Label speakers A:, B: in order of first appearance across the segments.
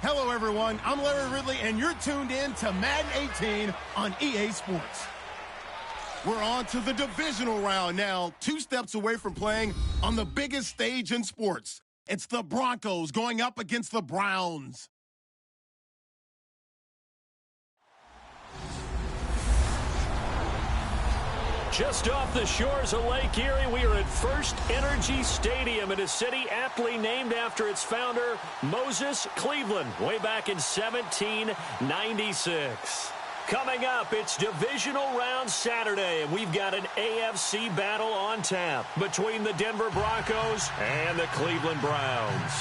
A: Hello, everyone. I'm Larry Ridley, and you're tuned in to Madden 18 on EA Sports. We're on to the divisional round now, 2 steps away from playing on the biggest stage in sports. It's the Broncos going up against the Browns.
B: Just off the shores of Lake Erie, we are at First Energy Stadium in a city aptly named after its founder, Moses Cleveland, way back in 1796. Coming up, it's Divisional Round Saturday, and we've got an AFC battle on tap between the Denver Broncos and the Cleveland Browns.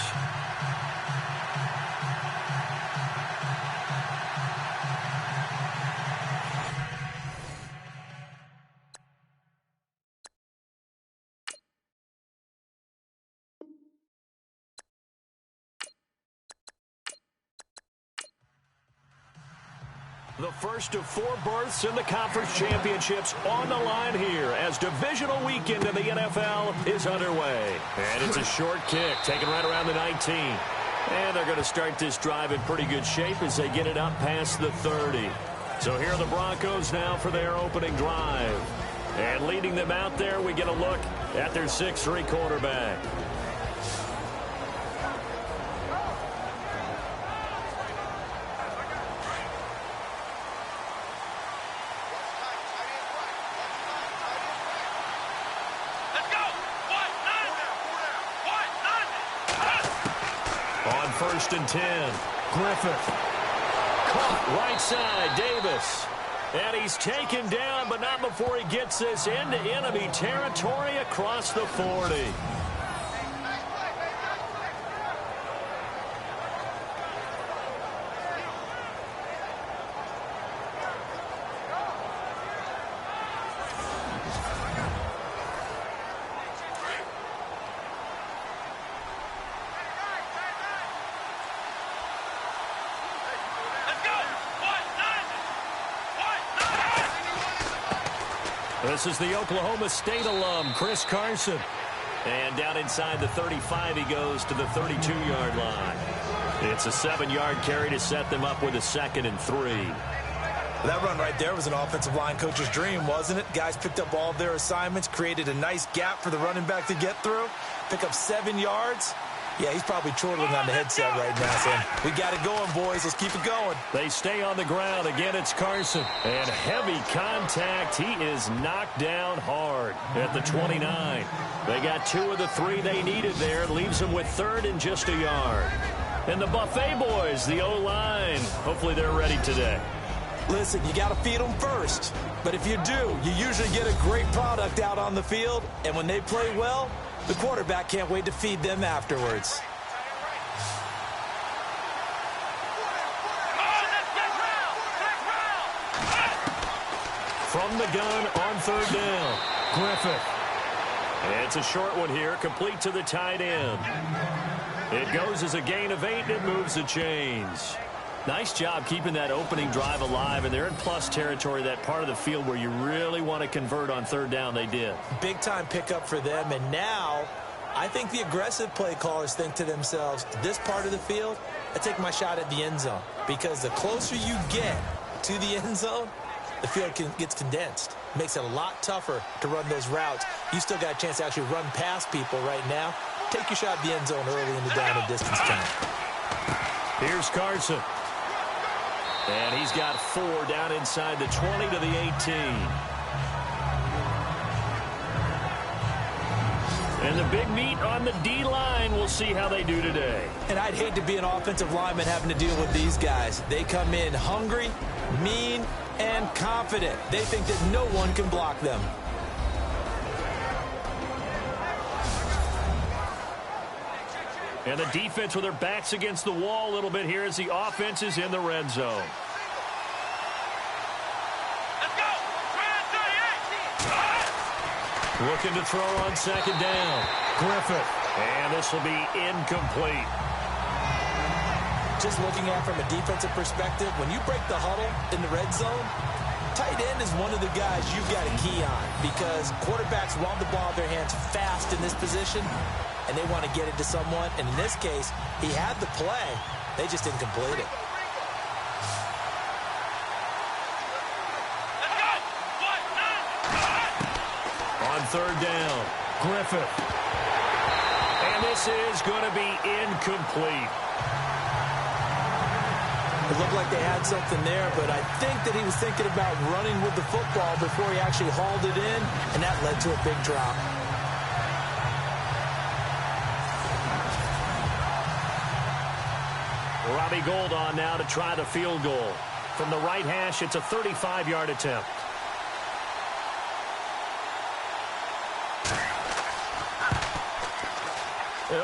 B: The first of 4 berths in the conference championships on the line here as divisional weekend in the NFL is underway. And it's a short kick, taken right around the 19. And they're going to start this drive in pretty good shape as they get it up past the 30. So here are the Broncos now for their opening drive. And leading them out there, we get a look at their 6'3" quarterback. First and 10. Griffith. Caught right side. Davis. And he's taken down, but not before he gets this into enemy territory across the 40. This is the Oklahoma State alum, Chris Carson. And down inside the 35, he goes to the 32-yard line. It's a 7-yard carry to set them up with a 2nd and 3.
C: That run right there was an offensive line coach's dream, wasn't it? Guys picked up all of their assignments, created a nice gap for the running back to get through, pick up 7 yards. Yeah, he's probably chortling on the headset right now, saying, we got it going, boys. Let's keep it going.
B: They stay on the ground. Again, it's Carson. And heavy contact. He is knocked down hard at the 29. They got 2 of the 3 they needed there. Leaves them with 3rd and just a yard. And the Buffet boys, the O-line, hopefully they're ready today.
C: Listen, you got to feed them first. But if you do, you usually get a great product out on the field. And when they play well, the quarterback can't wait to feed them afterwards.
B: From the gun on 3rd down, Griffith. It's a short one here, complete to the tight end. It goes as a gain of 8, and it moves the chains. Nice job keeping that opening drive alive, and they're in plus territory, that part of the field where you really want to convert on 3rd down. They did.
C: Big-time pickup for them, and now I think the aggressive play callers think to themselves, this part of the field, I take my shot at the end zone, because the closer you get to the end zone, the field gets condensed. Makes it a lot tougher to run those routes. You still got a chance to actually run past people right now. Take your shot at the end zone early in the down and distance count.
B: Here's Carson. And he's got 4 down inside the 20 to the 18. And the big meat on the D-line. We'll see how they do today.
C: And I'd hate to be an offensive lineman having to deal with these guys. They come in hungry, mean, and confident. They think that no one can block them.
B: And the defense with their backs against the wall a little bit here as the offense is in the red zone.
D: Let's go!
B: Looking to throw on second down. Griffith. And this will be incomplete.
C: Just looking at it from a defensive perspective, when you break the huddle in the red zone, tight end is one of the guys you've got a key on because quarterbacks want the ball in their hands fast in this position, and they want to get it to someone. And in this case, he had the play. They just didn't complete it.
B: On third down, Griffith. And this is going to be incomplete.
C: It looked like they had something there, but I think that he was thinking about running with the football before he actually hauled it in, and that led to a big drop.
B: Robbie Gould on now to try the field goal. From the right hash, it's a 35-yard attempt.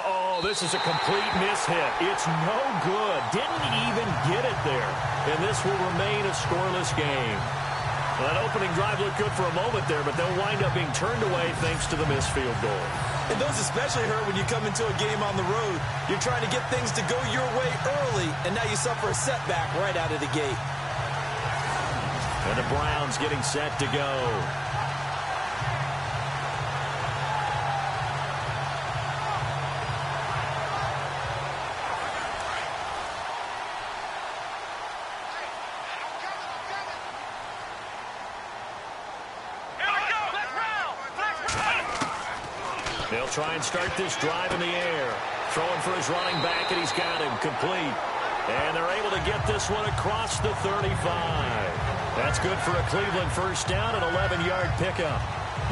B: Oh, this is a complete miss-hit. It's no good. Didn't even get it there. And this will remain a scoreless game. Well, that opening drive looked good for a moment there, but they'll wind up being turned away thanks to the missed field goal.
C: And those especially hurt when you come into a game on the road. You're trying to get things to go your way early, and now you suffer a setback right out of the gate.
B: And the Browns getting set to go. They'll try and start this drive in the air. Throwing for his running back, and he's got him complete. And they're able to get this one across the 35. That's good for a Cleveland first down, an 11-yard pickup.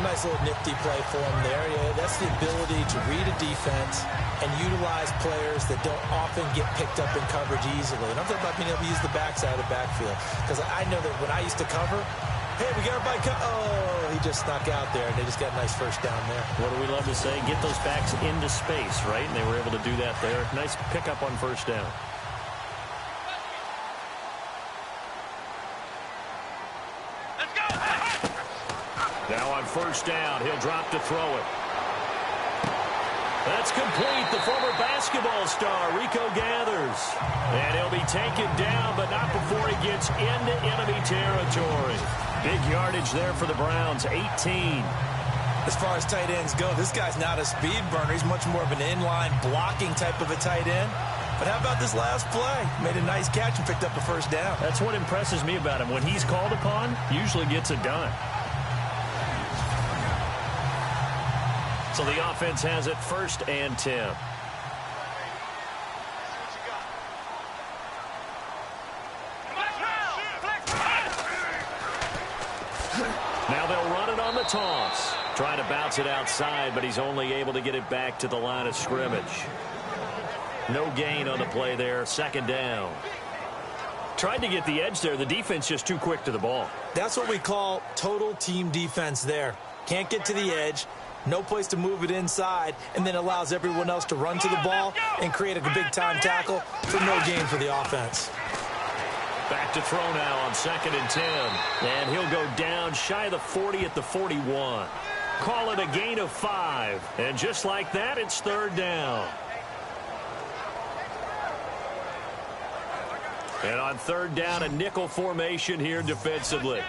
C: Nice little nifty play for him there. Yeah, that's the ability to read a defense and utilize players that don't often get picked up in coverage easily. And I'm talking about being able to use the backside of the backfield. Because I know that when I used to cover, hey, we got everybody oh, he just snuck out there, and they just got a nice first down there.
B: What do we love to say? Get those backs into space, right? And they were able to do that there. Nice pickup on first down.
D: Let's go!
B: Now on first down, he'll drop to throw it. That's complete. The former basketball star, Rico Gathers. And he'll be taken down, but not before he gets into enemy territory. Big yardage there for the Browns, 18.
C: As far as tight ends go, this guy's not a speed burner. He's much more of an inline blocking type of a tight end. But how about this last play? Made a nice catch and picked up a first down.
B: That's what impresses me about him. When he's called upon, usually gets it done. So the offense has it 1st and 10. Now they'll run it on the toss. Trying to bounce it outside, but he's only able to get it back to the line of scrimmage. No gain on the play there. 2nd down. Tried to get the edge there. The defense just too quick to the ball.
C: That's what we call total team defense there. Can't get to the edge. No place to move it inside, and then allows everyone else to run to the ball and create a big-time tackle for no gain for the offense.
B: Back to throw now on 2nd and 10. And he'll go down shy of the 40 at the 41. Call it a gain of 5. And just like that, it's 3rd down. And on 3rd down, a nickel formation here defensively.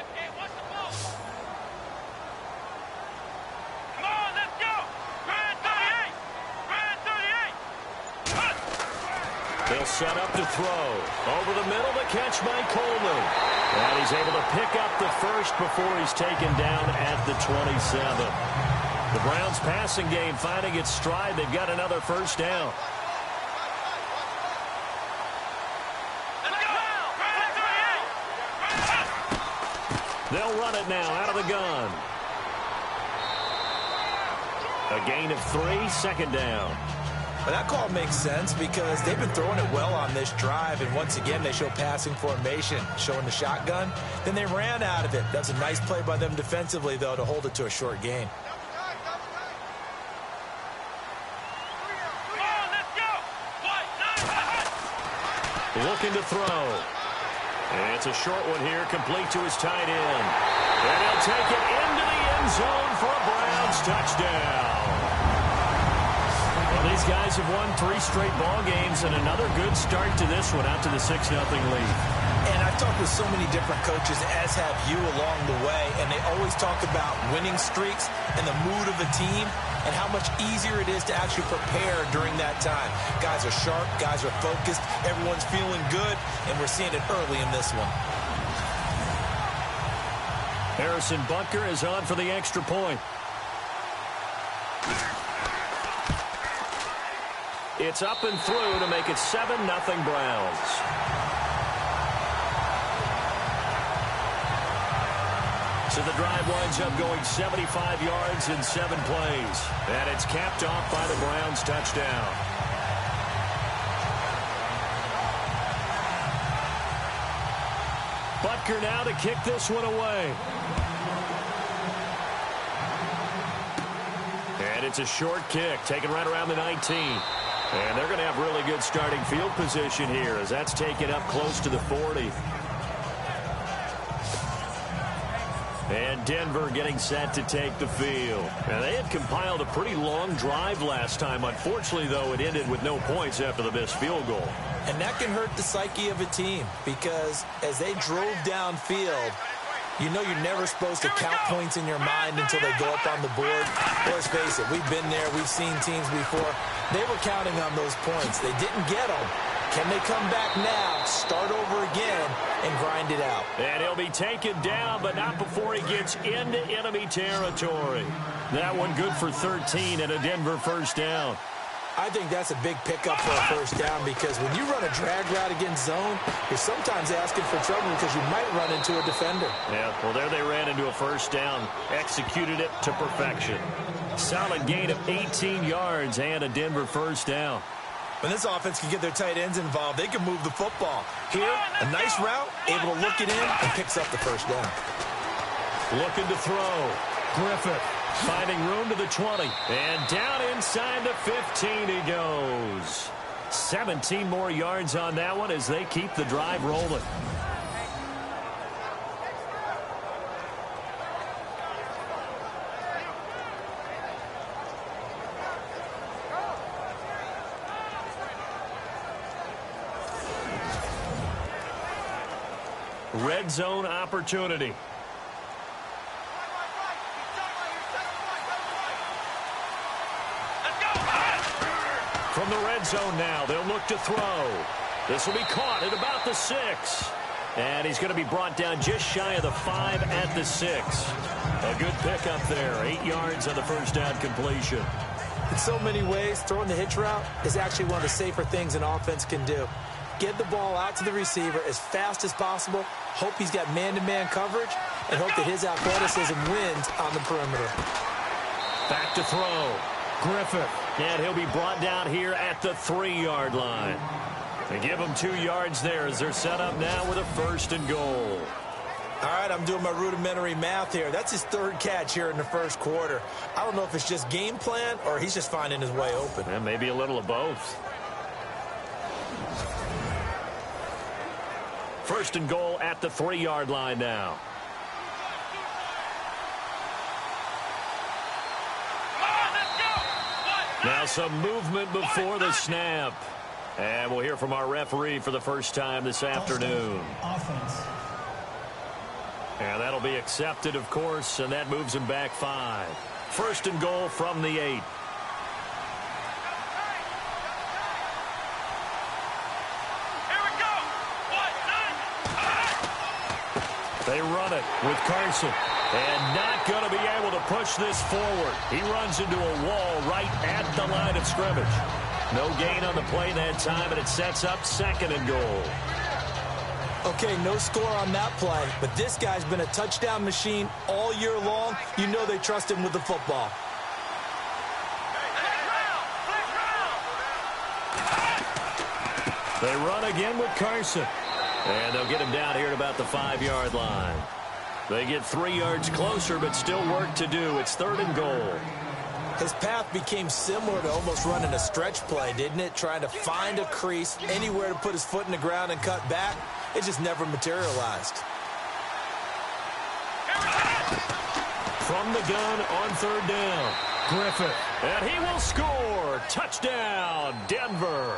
B: They'll set up to throw. Over the middle, the catch by Coleman. And he's able to pick up the first before he's taken down at the 27. The Browns passing game finding its stride. They've got another first down. They'll run it now out of the gun. A gain of 3, second down.
C: Well, that call makes sense because they've been throwing it well on this drive, and once again they show passing formation, showing the shotgun. Then they ran out of it. That's a nice play by them defensively, though, to hold it to a short gain.
B: Looking to throw. And it's a short one here, complete to his tight end. And he'll take it into the end zone for a Browns touchdown. Well, these guys have won 3 straight ball games, and another good start to this one, out to the 6-0 lead.
C: And I've talked with so many different coaches, as have you along the way, and they always talk about winning streaks and the mood of a team and how much easier it is to actually prepare during that time. Guys are sharp, guys are focused, everyone's feeling good, and we're seeing it early in this one.
B: Harrison Butker is on for the extra point. It's up and through to make it 7-0 Browns. So the drive winds up going 75 yards in 7 plays. And it's capped off by the Browns touchdown. Butker now to kick this one away. And it's a short kick, taken right around the 19. And they're going to have really good starting field position here as that's taken up close to the 40. And Denver getting set to take the field. Now, they had compiled a pretty long drive last time. Unfortunately, though, it ended with no points after the missed field goal.
C: And that can hurt the psyche of a team because as they drove downfield, you know you're never supposed to count points in your mind until they go up on the board. Let's face it, we've been there. We've seen teams before. They were counting on those points. They didn't get them. Can they come back now, start over again, and grind it out?
B: And he'll be taken down, but not before he gets into enemy territory. That one good for 13 and a Denver first down.
C: I think that's a big pickup for a first down because when you run a drag route against zone, you're sometimes asking for trouble because you might run into a defender.
B: Yeah, well, there they ran into a first down, executed it to perfection. Solid gain of 18 yards and a Denver first down.
C: When this offense can get their tight ends involved, they can move the football. Here, a nice route, able to look it in, and picks up the first down.
B: Looking to throw. Griffith finding room to the 20. And down inside the 15 he goes. 17 more yards on that one as they keep the drive rolling. Red zone opportunity. From the red zone now, they'll look to throw. This will be caught at about the 6. And he's going to be brought down just shy of the 5 at the 6. A good pickup there. 8 yards on the first down completion.
C: In so many ways, throwing the hitch route is actually one of the safer things an offense can do. Get the ball out to the receiver as fast as possible, hope he's got man-to-man coverage, and hope that his athleticism wins on the perimeter.
B: Back to throw. Griffith. And he'll be brought down here at the 3-yard line. They give him 2 yards there as they're set up now with a 1st and goal.
C: All right, I'm doing my rudimentary math here. That's his 3rd catch here in the first quarter. I don't know if it's just game plan or he's just finding his way open.
B: And maybe a little of both. 1st and goal at the 3-yard line now. Now some movement before the snap. And we'll hear from our referee for the first time this afternoon.
E: Offense.
B: And that'll be accepted, of course, and that moves him back 5. 1st and goal from the 8. They run it with Carson. And not going to be able to push this forward. He runs into a wall right at the line of scrimmage. No gain on the play that time, and it sets up 2nd and goal.
C: Okay, no score on that play, but this guy's been a touchdown machine all year long. You know they trust him with the football.
B: They run again with Carson. And they'll get him down here at about the 5-yard line. They get 3 yards closer, but still work to do. It's 3rd and goal.
C: His path became similar to almost running a stretch play, didn't it? Trying to find a crease, anywhere to put his foot in the ground and cut back. It just never materialized.
B: From the gun on 3rd down. Griffith. And he will score. Touchdown, Denver.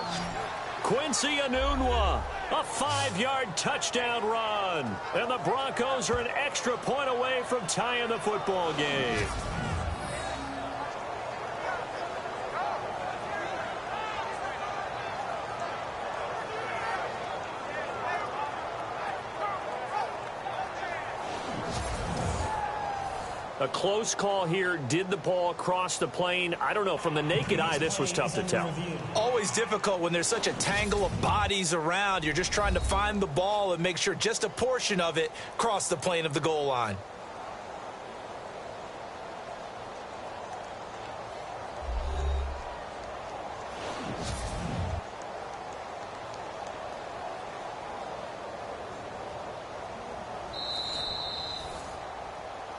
B: Quincy Enunwa, a 5-yard touchdown run. And the Broncos are an extra point away from tying the football game. A close call here. Did the ball cross the plane? I don't know. From the naked eye, this was tough to tell.
C: Always difficult when there's such a tangle of bodies around. You're just trying to find the ball and make sure just a portion of it crossed the plane of the goal line.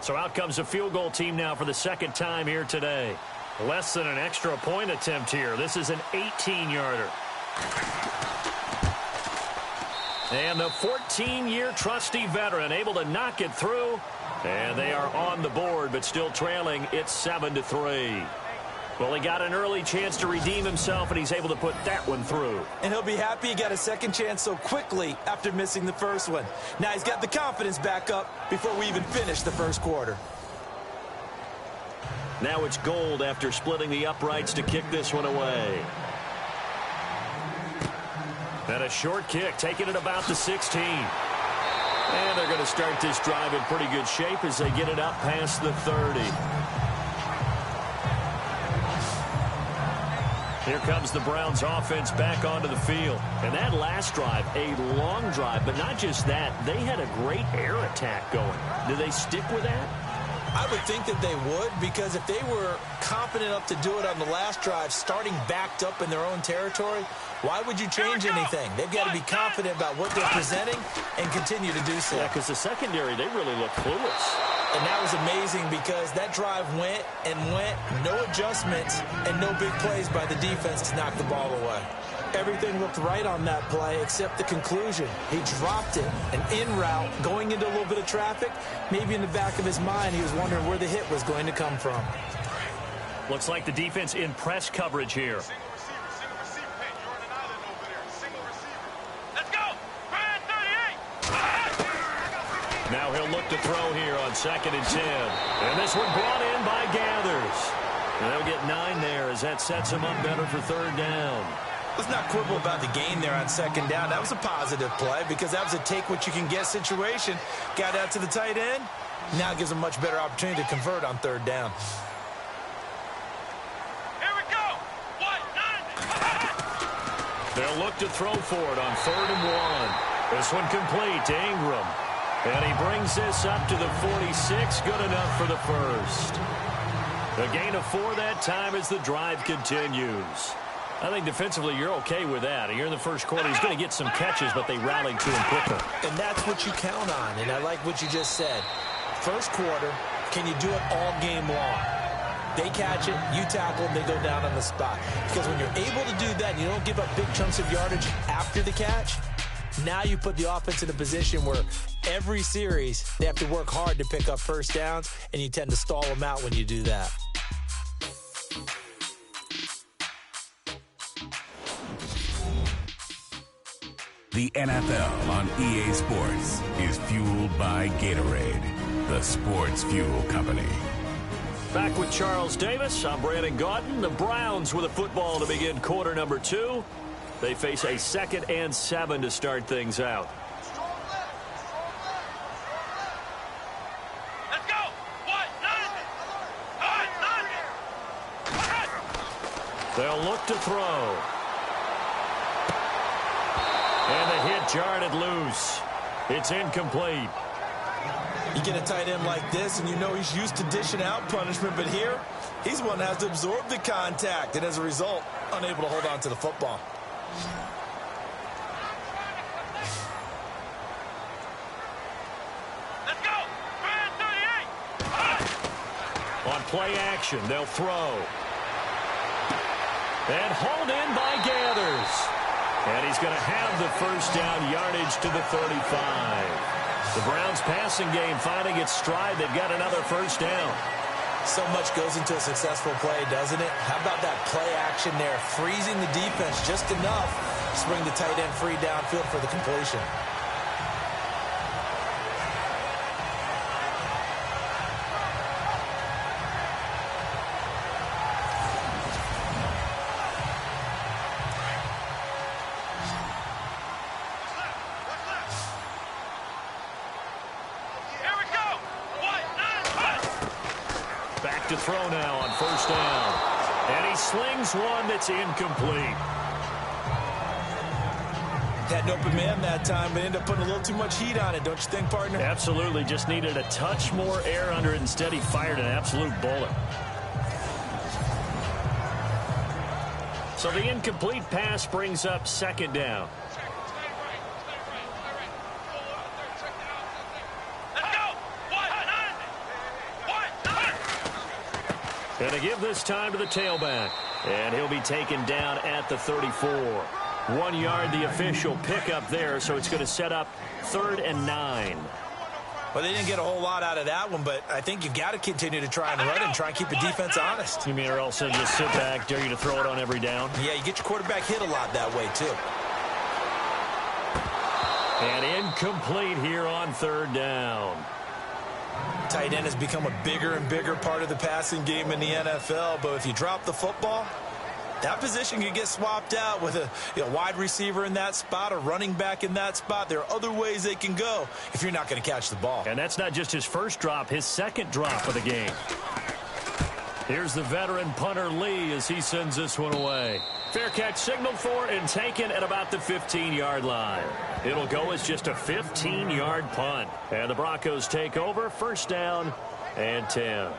B: So out comes a field goal team now for the 2nd time here today. Less than an extra point attempt here. This is an 18-yarder. And the 14-year trusty veteran able to knock it through. And they are on the board, but still trailing. It's 7-3. Well, he got an early chance to redeem himself, and he's able to put that one through.
C: And he'll be happy he got a second chance so quickly after missing the first one. Now he's got the confidence back up before we even finish the first quarter.
B: Now it's Gold after splitting the uprights to kick this one away. And a short kick, taking it about the 16. And they're going to start this drive in pretty good shape as they get it up past the 30. Here comes the Browns offense back onto the field. And that last drive, a long drive, but not just that. They had a great air attack going. Do they stick with that?
C: I would think that they would, because if they were confident enough to do it on the last drive, starting backed up in their own territory, why would you change anything? They've got to be confident about what they're presenting and continue to do so.
B: Yeah, because the secondary, they really look clueless.
C: And that was amazing because that drive went and went, no adjustments and no big plays by the defense to knock the ball away. Everything looked right on that play except the conclusion. He dropped it, an in route, going into a little bit of traffic. Maybe in the back of his mind, he was wondering where the hit was going to come from.
B: Looks like the defense in press coverage here. Now he'll look to throw here on 2nd and 10. And this one brought in by Gathers. And they'll get 9 there as that sets him up better for 3rd down.
C: Let's not quibble about the gain there on 2nd down. That was a positive play because that was a take-what-you-can-get situation. Got out to the tight end. Now gives a much better opportunity to convert on 3rd down.
D: Here we go. 1, 9.
B: They'll look to throw for it on 3rd and 1. This one complete to Ingram. And he brings this up to the 46. Good enough for the first. A gain of 4 that time as the drive continues. I think defensively you're okay with that. Here in the first quarter, he's going to get some catches, but they rallied to him quicker.
C: And that's what you count on, and I like what you just said. First quarter, can you do it all game long? They catch it, you tackle them, they go down on the spot. Because when you're able to do that and you don't give up big chunks of yardage after the catch, now you put the offense in a position where every series they have to work hard to pick up first downs, and you tend to stall them out when you do that.
E: The NFL on EA Sports is fueled by Gatorade, the sports fuel company.
B: Back with Charles Davis. I'm Brandon Gaudin. The Browns with a football to begin quarter number 2. They face a 2nd and 7 to start things out.
D: Let's go. 1, 9.
B: They'll look to throw. And the hit jarred it loose. It's incomplete.
C: You get a tight end like this, and you know he's used to dishing out punishment, but here, he's one that has to absorb the contact, and as a result, unable to hold on to the football.
D: Let's go. 38.
B: On play action, they'll throw. And hauled in by Gathers. And he's going to have the first down yardage to the 35. The Browns passing game finding its stride. They've got another first down.
C: So much goes into a successful play, doesn't it? How about that play action there, freezing the defense just enough to bring the tight end free downfield for the completion.
B: To throw now on first down. And he slings one that's incomplete.
C: Had an open man that time, but ended up putting a little too much heat on it, don't you think, partner?
B: Absolutely. Just needed a touch more air under it. Instead, he fired an absolute bullet. So the incomplete pass brings up second down. And they give this time to the tailback. And he'll be taken down at the 34. 1 yard, the official pickup there, so it's going to set up 3rd and 9.
C: Well, they didn't get a whole lot out of that one, but I think you've got to continue to try and run and try and keep the defense honest.
B: You mean or else they'll just sit back, dare you to throw it on every down?
C: Yeah, you get your quarterback hit a lot that way, too.
B: And incomplete here on 3rd down.
C: Tight end has become a bigger and bigger part of the passing game in the NFL, but if you drop the football, that position can get swapped out with a wide receiver in that spot, a running back in that spot. There are other ways they can go if you're not going to catch the ball.
B: And that's not just his first drop, his second drop of the game. Here's the veteran punter Lee as he sends this one away. Fair catch signaled for and taken at about the 15-yard line. It'll go as just a 15-yard punt. And the Broncos take over, first down and 10.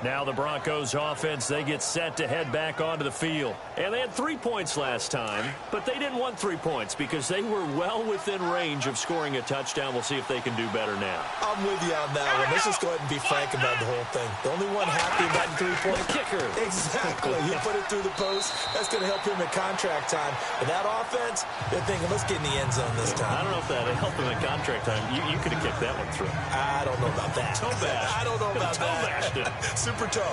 B: Now the Broncos offense, they get set to head back onto the field. And they had 3 points last time, but they didn't want 3 points because they were well within range of scoring a touchdown. We'll see if they can do better now.
C: I'm with you on that one. Let's just go ahead and be frank about the whole thing. The only one happy about the 3-point
B: kicker.
C: Exactly. You put it through the post. That's going to help him at contract time. But that offense, they're thinking, let's get in the end zone this time.
B: I don't know if that helped him at contract time. You could have kicked that one through.
C: I don't know about that.
B: Toe bash.
C: I don't know about
B: toe
C: that.
B: Bashed it.
C: Super toe.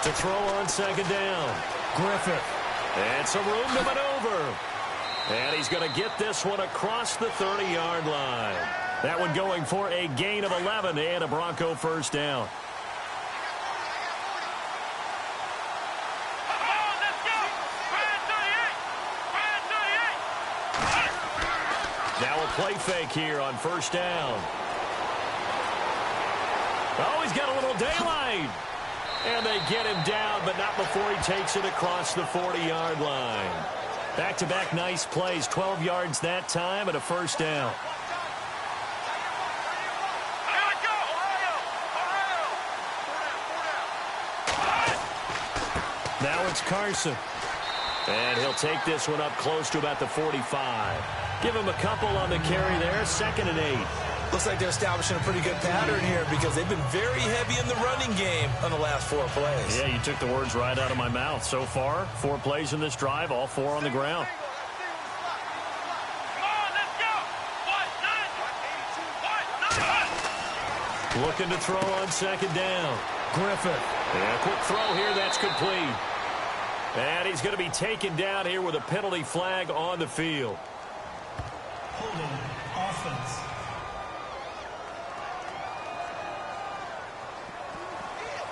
B: To throw on second down. Griffith. And some room to maneuver. And he's going to get this one across the 30-yard line. That one going for a gain of 11 and a Bronco first down. Now a play fake here on first down. Oh, he's got a little daylight. And they get him down, but not before he takes it across the 40-yard line. Back-to-back nice plays, 12 yards that time and a first down. Now it's Carson. And he'll take this one up close to about the 45. Give him a couple on the carry there, 2nd and 8.
C: Looks like they're establishing a pretty good pattern here because they've been very heavy in the running game on the last 4 plays.
B: Yeah, you took the words right out of my mouth. So far, 4 plays in this drive, all 4 on the ground. Looking to throw on second down. Griffith. And a quick throw here, that's complete. And he's going to be taken down here with a penalty flag on the field.
F: Holding offense.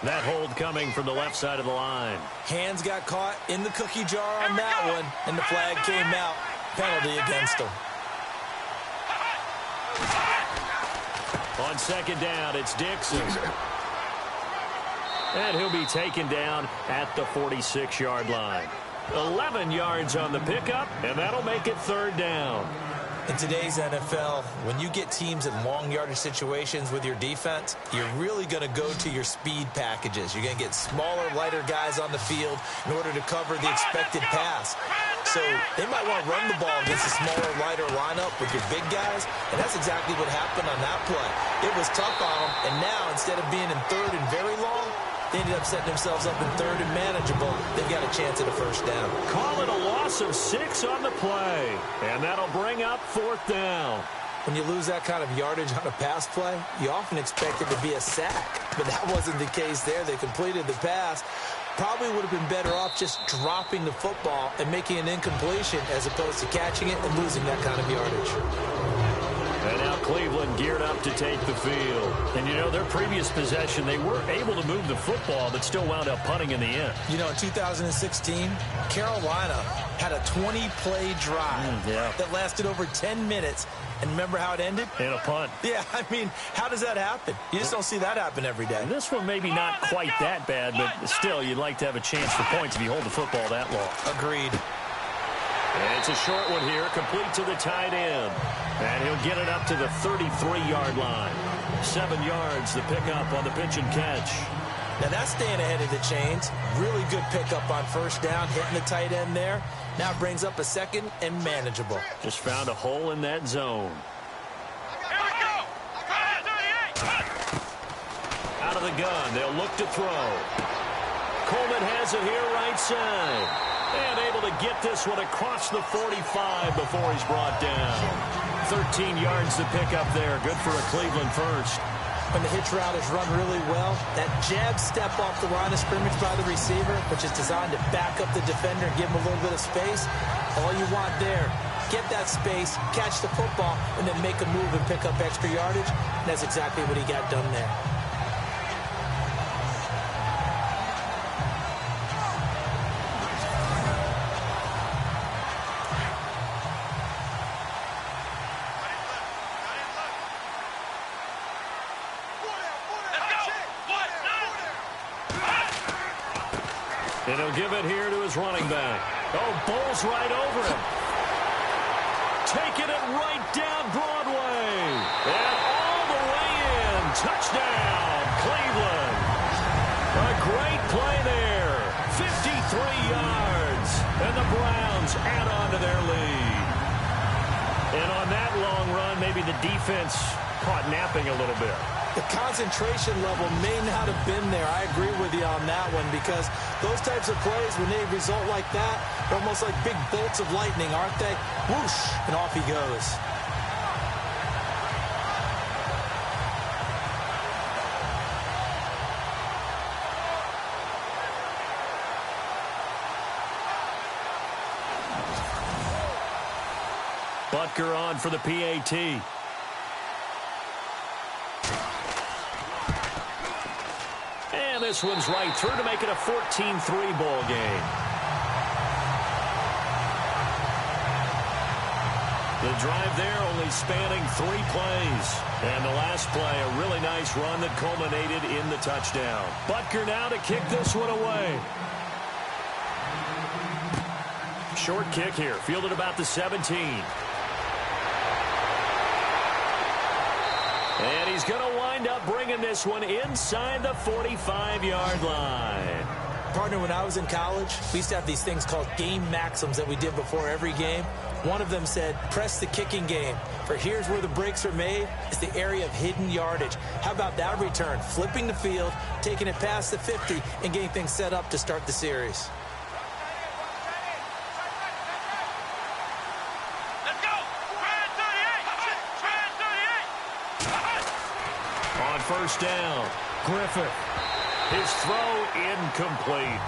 B: That hold coming from the left side of the line.
C: Hands got caught in the cookie jar on that one, and the flag came out. Penalty against him.
B: On second down, it's Dixon. And he'll be taken down at the 46-yard line. 11 yards on the pickup, and that'll make it third down.
C: In today's NFL, when you get teams in long yardage situations with your defense, you're really going to go to your speed packages. You're going to get smaller, lighter guys on the field in order to cover the expected pass. So they might want to run the ball against a smaller, lighter lineup with your big guys, and that's exactly what happened on that play. It was tough on them, and now instead of being in third and very long, they ended up setting themselves up in third and manageable. They've got a chance at a first down.
B: Call it a loss of 6 on the play, and that'll bring up fourth down.
C: When you lose that kind of yardage on a pass play, you often expect it to be a sack, but that wasn't the case there. They completed the pass. Probably would have been better off just dropping the football and making an incompletion as opposed to catching it and losing that kind of yardage.
B: And now Cleveland geared up to take the field. And, you know, their previous possession, they were able to move the football, but still wound up punting in the end.
C: You know, in 2016, Carolina had a 20-play drive that lasted over 10 minutes. And remember how it ended?
B: In a punt.
C: Yeah, I mean, how does that happen? You just don't see that happen every day.
B: And this one maybe not quite that bad, but still, you'd like to have a chance for points if you hold the football that long.
C: Agreed.
B: And it's a short one here, complete to the tight end. And he'll get it up to the 33-yard line. 7 yards, the pickup on the pitch and catch.
C: Now that's staying ahead of the chains. Really good pickup on first down, hitting the tight end there. Now it brings up a second and manageable.
B: Just found a hole in that zone.
D: Here we go.
B: Out of the gun, they'll look to throw. Coleman has it here right side. And able to get this one across the 45 before he's brought down. 13 yards to pick up there. Good for a Cleveland first.
C: When the hitch route is run really well, that jab step off the line of scrimmage by the receiver, which is designed to back up the defender and give him a little bit of space, all you want there, get that space, catch the football, and then make a move and pick up extra yardage. And that's exactly what he got done there.
B: And he'll give it here to his running back. Oh, bowls right over him. Taking it right down Broadway. And all the way in. Touchdown, Cleveland. A great play there. 53 yards. And the Browns add on to their lead. And on that long run, maybe the defense caught napping a little bit.
C: The concentration level may not have been there. I agree with you on that one because those types of plays, when they result like that, they're almost like big bolts of lightning, aren't they? Whoosh, and off he goes.
B: Butker on for the PAT. And this one's right through to make it a 14-3 ball game. The drive there only spanning 3 plays. And the last play, a really nice run that culminated in the touchdown. Butker now to kick this one away. Short kick here, fielded about the 17. And he's going to wind up bringing this one inside the 45-yard line.
C: Partner, when I was in college, we used to have these things called game maxims that we did before every game. One of them said, press the kicking game. For here's where the breaks are made, is the area of hidden yardage. How about that return? Flipping the field, taking it past the 50, and getting things set up to start the series.
B: First down. Griffith. His throw incomplete.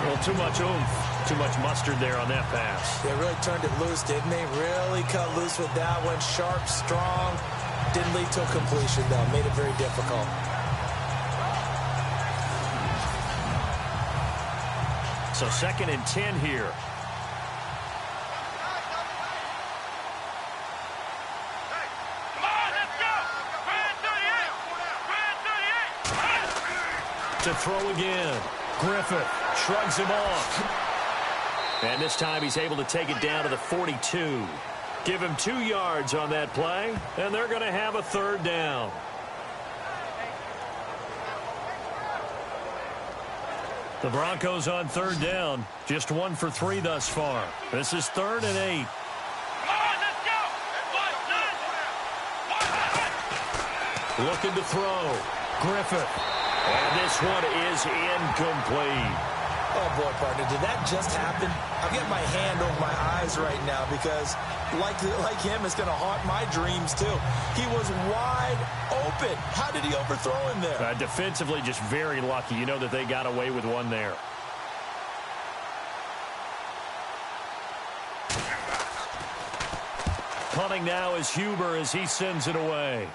B: Well, too much oomph. Too much mustard there on that pass.
C: They really turned it loose, didn't they? Really cut loose with that one. Sharp, strong. Didn't lead to a completion, though. Made it very difficult.
B: So 2nd and 10 here. To throw again. Griffith shrugs him off. And this time he's able to take it down to the 42. Give him 2 yards on that play, and they're going to have a third down. The Broncos on third down. Just 1 for 3 thus far. This is 3rd and 8. Looking to throw. Griffith. And this one is incomplete.
C: Oh, boy, partner, did that just happen? I've got my hand over my eyes right now because, like him, it's going to haunt my dreams, too. He was wide open. How did he overthrow him there?
B: Defensively, just very lucky. You know that they got away with one there. Punting now is Huber as he sends it away.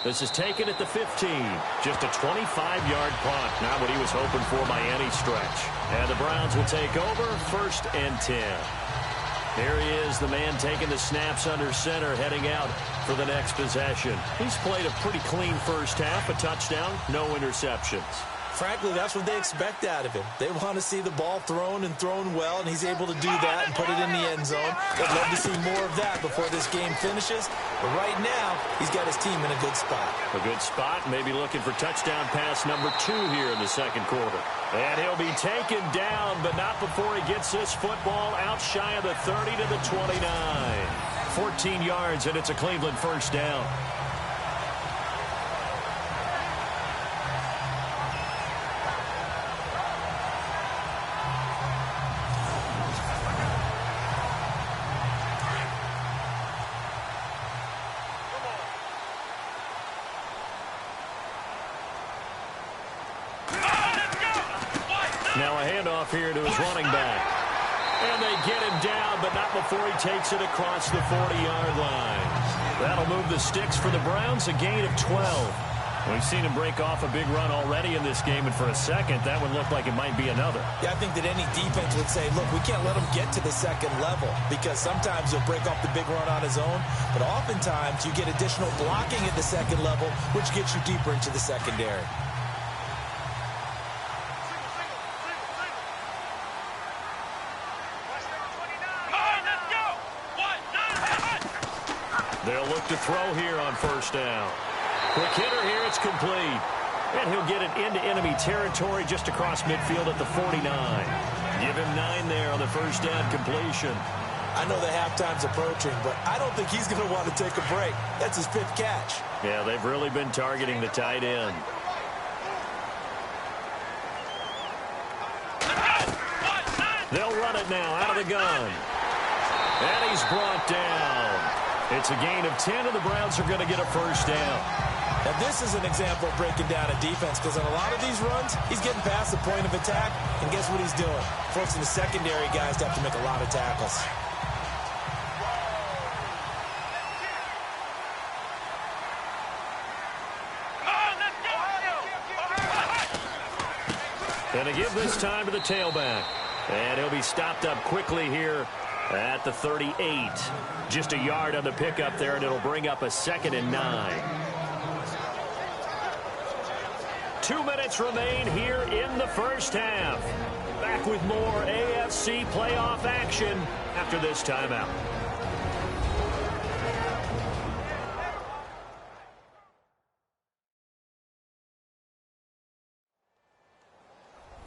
B: This is taken at the 15. Just a 25-yard punt. Not what he was hoping for by any stretch. And the Browns will take over 1st and 10. Here he is, the man taking the snaps under center, heading out for the next possession. He's played a pretty clean first half, a touchdown, no interceptions.
C: Frankly, that's what they expect out of him. They want to see the ball thrown and thrown well, and he's able to do that and put it in the end zone. They'd love to see more of that before this game finishes. But right now, he's got his team in a good spot.
B: A good spot, maybe looking for touchdown pass number 2 here in the second quarter. And he'll be taken down, but not before he gets this football out shy of the 30 to the 29. 14 yards, and it's a Cleveland first down. Now a handoff here to his running back. And they get him down, but not before he takes it across the 40-yard line. That'll move the sticks for the Browns, a gain of 12. We've seen him break off a big run already in this game, and for a second, that one looked like it might be another.
C: Yeah, I think that any defense would say, look, we can't let him get to the second level because sometimes he'll break off the big run on his own, but oftentimes you get additional blocking at the second level, which gets you deeper into the secondary.
B: They'll look to throw here on first down. Quick hitter here, it's complete. And he'll get it into enemy territory just across midfield at the 49. Give him 9 there on the first down completion.
C: I know the halftime's approaching, but I don't think he's going to want to take a break. That's his 5th catch.
B: Yeah, they've really been targeting the tight end. They'll run it now out of the gun. And he's brought down. It's a gain of 10, and the Browns are going to get a first down.
C: Now, this is an example of breaking down a defense because on a lot of these runs, he's getting past the point of attack, and guess what he's doing? Forcing the secondary guys to have to make a lot of tackles.
B: And to give this time to the tailback. And he'll be stopped up quickly here at the 38. Just a yard on the pickup there, and it'll bring up a 2nd and 9. 2 minutes remain here in the first half. Back with more AFC playoff action after this timeout.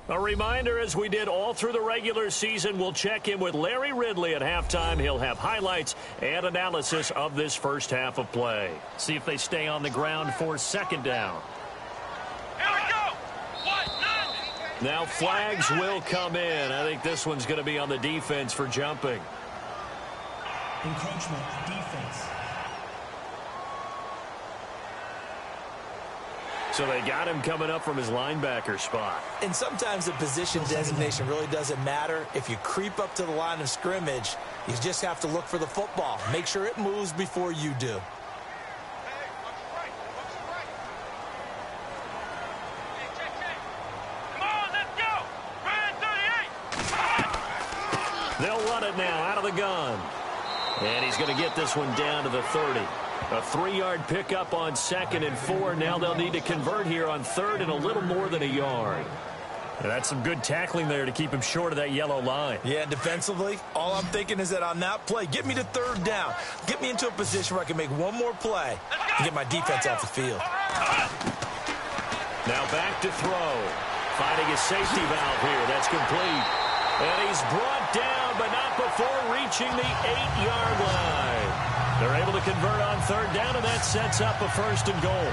B: A reminder, as we did all through the regular season, we'll check in with Larry Ridley at halftime. He'll have highlights and analysis of this first half of play. See if they stay on the ground for 2nd down.
D: Here we go.
B: Now flags will come in. I think this one's going to be on the defense for jumping.
F: Encroachment, defense.
C: So they got him coming up from his linebacker spot. And sometimes the position designation really doesn't matter. If you creep up to the line of scrimmage, you just have to look for the football. Make sure it moves before you do.
B: They'll run it now out of the gun. And he's going to get this one down to the 30. A 3-yard pickup on 2nd and 4. Now they'll need to convert here on 3rd and a little more than a yard.
G: And that's some good tackling there to keep him short of that yellow line.
C: Yeah, defensively, all I'm thinking is that on that play, get me to 3rd down. Get me into a position where I can make one more play and get my defense off the field.
B: Now back to throw. Finding a safety valve here. That's complete. And he's brought down, but not before reaching the 8-yard line. They're able to convert on 3rd down, and that sets up a 1st and goal.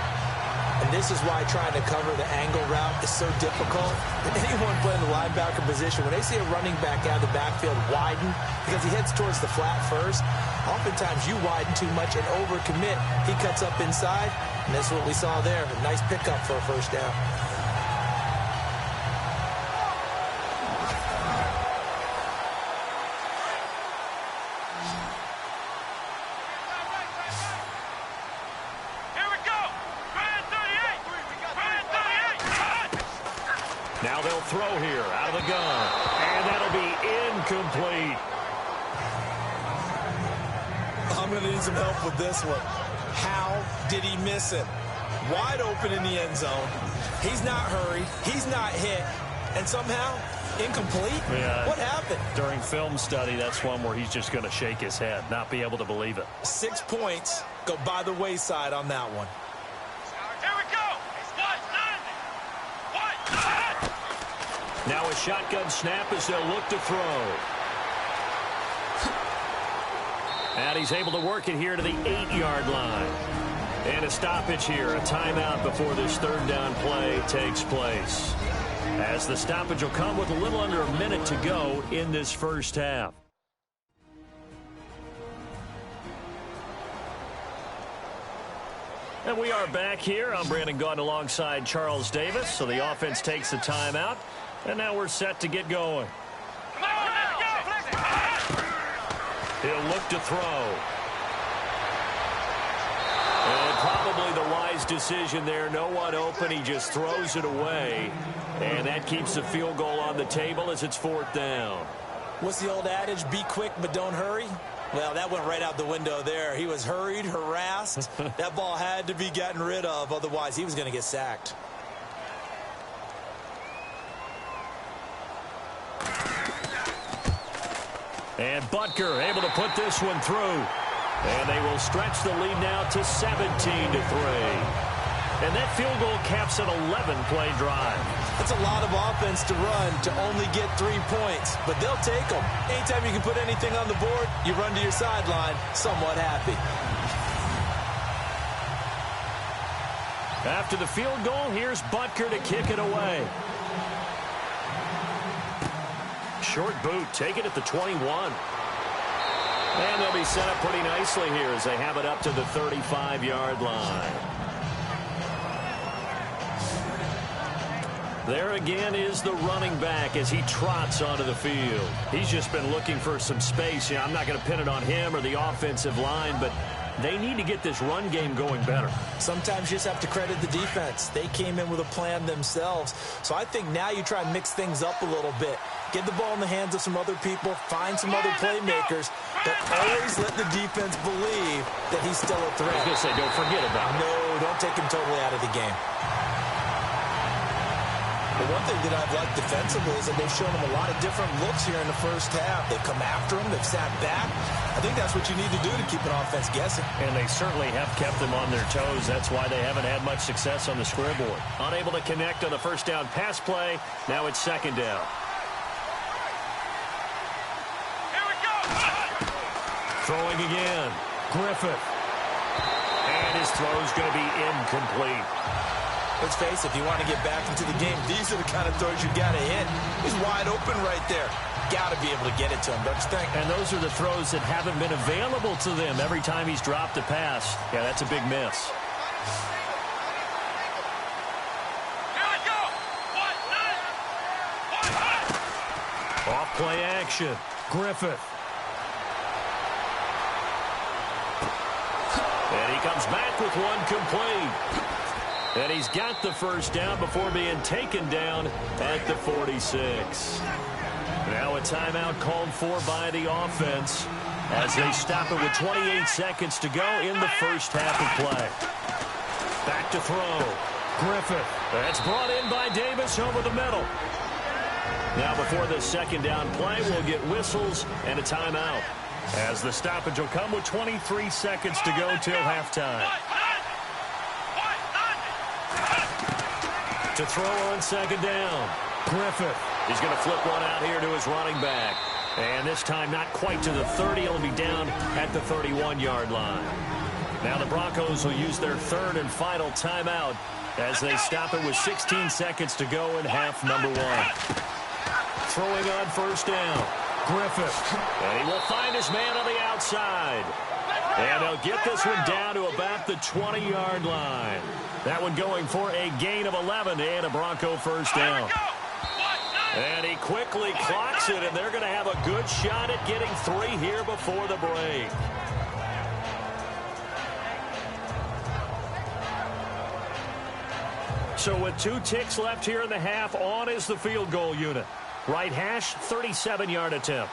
C: And this is why trying to cover the angle route is so difficult. Anyone playing the linebacker position, when they see a running back out of the backfield widen because he heads towards the flat first, oftentimes you widen too much and overcommit. He cuts up inside, and that's what we saw there. A nice pickup for a 1st down.
B: Now they'll throw here out of the gun. And that'll be incomplete.
C: I'm going to need some help with this one. How did he miss it? Wide open in the end zone. He's not hurried. He's not hit. And somehow, incomplete?
G: Yeah,
C: what happened?
G: During film study, that's one where he's just going to shake his head, not be able to believe it.
C: 6 points go by the wayside on that one.
B: Now a shotgun snap as they'll look to throw. And he's able to work it here to the 8-yard line. And a stoppage here, a timeout before this 3rd down play takes place. As the stoppage will come with a little under a minute to go in this 1st half. And we are back here. I'm Brandon Gaudin alongside Charles Davis. So the offense takes a timeout. And now we're set to get going. He'll look to throw. And probably the wise decision there. No one open. He just throws it away. And that keeps the field goal on the table as it's 4th down.
C: What's the old adage? Be quick, but don't hurry. Well, that went right out the window there. He was hurried, harassed. That ball had to be gotten rid of. Otherwise, he was going to get sacked.
B: And Butker able to put this one through. And they will stretch the lead now to 17-3. And that field goal caps an 11-play drive.
C: That's a lot of offense to run to only get 3 points, but they'll take them. Anytime you can put anything on the board, you run to your sideline somewhat happy.
B: After the field goal, here's Butker to kick it away. Short boot, take it at the 21. And they'll be set up pretty nicely here as they have it up to the 35-yard line. There again is the running back as he trots onto the field. He's just been looking for some space. I'm not going to pin it on him or the offensive line, but they need to get this run game going better.
C: Sometimes you just have to credit the defense. They came in with a plan themselves. So I think now you try and mix things up a little bit. Get the ball in the hands of some other people, find some other playmakers, but always let the defense believe that he's still a threat.
B: I was going to say, don't forget about it.
C: No, don't take him totally out of the game. The one thing that I've liked defensively is that they've shown him a lot of different looks here in the 1st half. They've come after him. They've sat back. I think that's what you need to do to keep an offense guessing.
G: And they certainly have kept them on their toes. That's why they haven't had much success on the scoreboard.
B: Unable to connect on the 1st down pass play. Now it's 2nd down. Throwing again. Griffith. And his throw's going to be incomplete.
C: Let's face it, if you want to get back into the game, these are the kind of throws you got to hit. He's wide open right there. Got to be able to get it to him, don't you think?
B: And those are the throws that haven't been available to them every time he's dropped a pass. Yeah, that's a big miss. Off play action. Griffith. And he comes back with one complete. And he's got the 1st down before being taken down at the 46. Now a timeout called for by the offense. as they stop it with 28 seconds to go in the first half of play. Back to throw. Griffith. That's brought in by Davis over the middle. Now before the second down play, we'll get whistles and a timeout, as the stoppage will come with 23 seconds to go till halftime. To throw on second down. Griffith. He's going to flip one out here to his running back. And this time not quite to the 30. It'll be down at the 31-yard line. Now the Broncos will use their third and final timeout as they stop it with 16 seconds to go in half number one. Throwing on first down. Griffith. And he will find his man on the outside. And they'll get this one down to about the 20-yard line. That one going for a gain of 11 and a Bronco first down. And he quickly clocks it, and they're going to have a good shot at getting 3 here before the break. So with 2 ticks left here in the half, on is the field goal unit. Right hash, 37-yard attempt.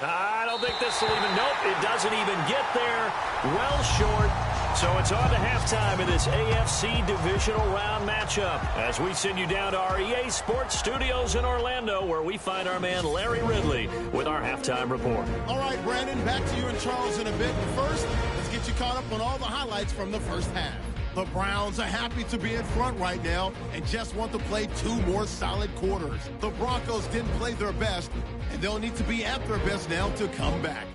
B: I don't think this will even, nope, it doesn't even get there. Well short. So it's on to halftime in this AFC Divisional Round matchup as we send you down to our EA Sports Studios in Orlando, where we find our man Larry Ridley with our halftime report.
A: All right, Brandon, back to you and Charles in a bit. But first, let's get you caught up on all the highlights from the first half. The Browns are happy to be in front right now and just want to play 2 more solid quarters. The Broncos didn't play their best, and they'll need to be at their best now to come back.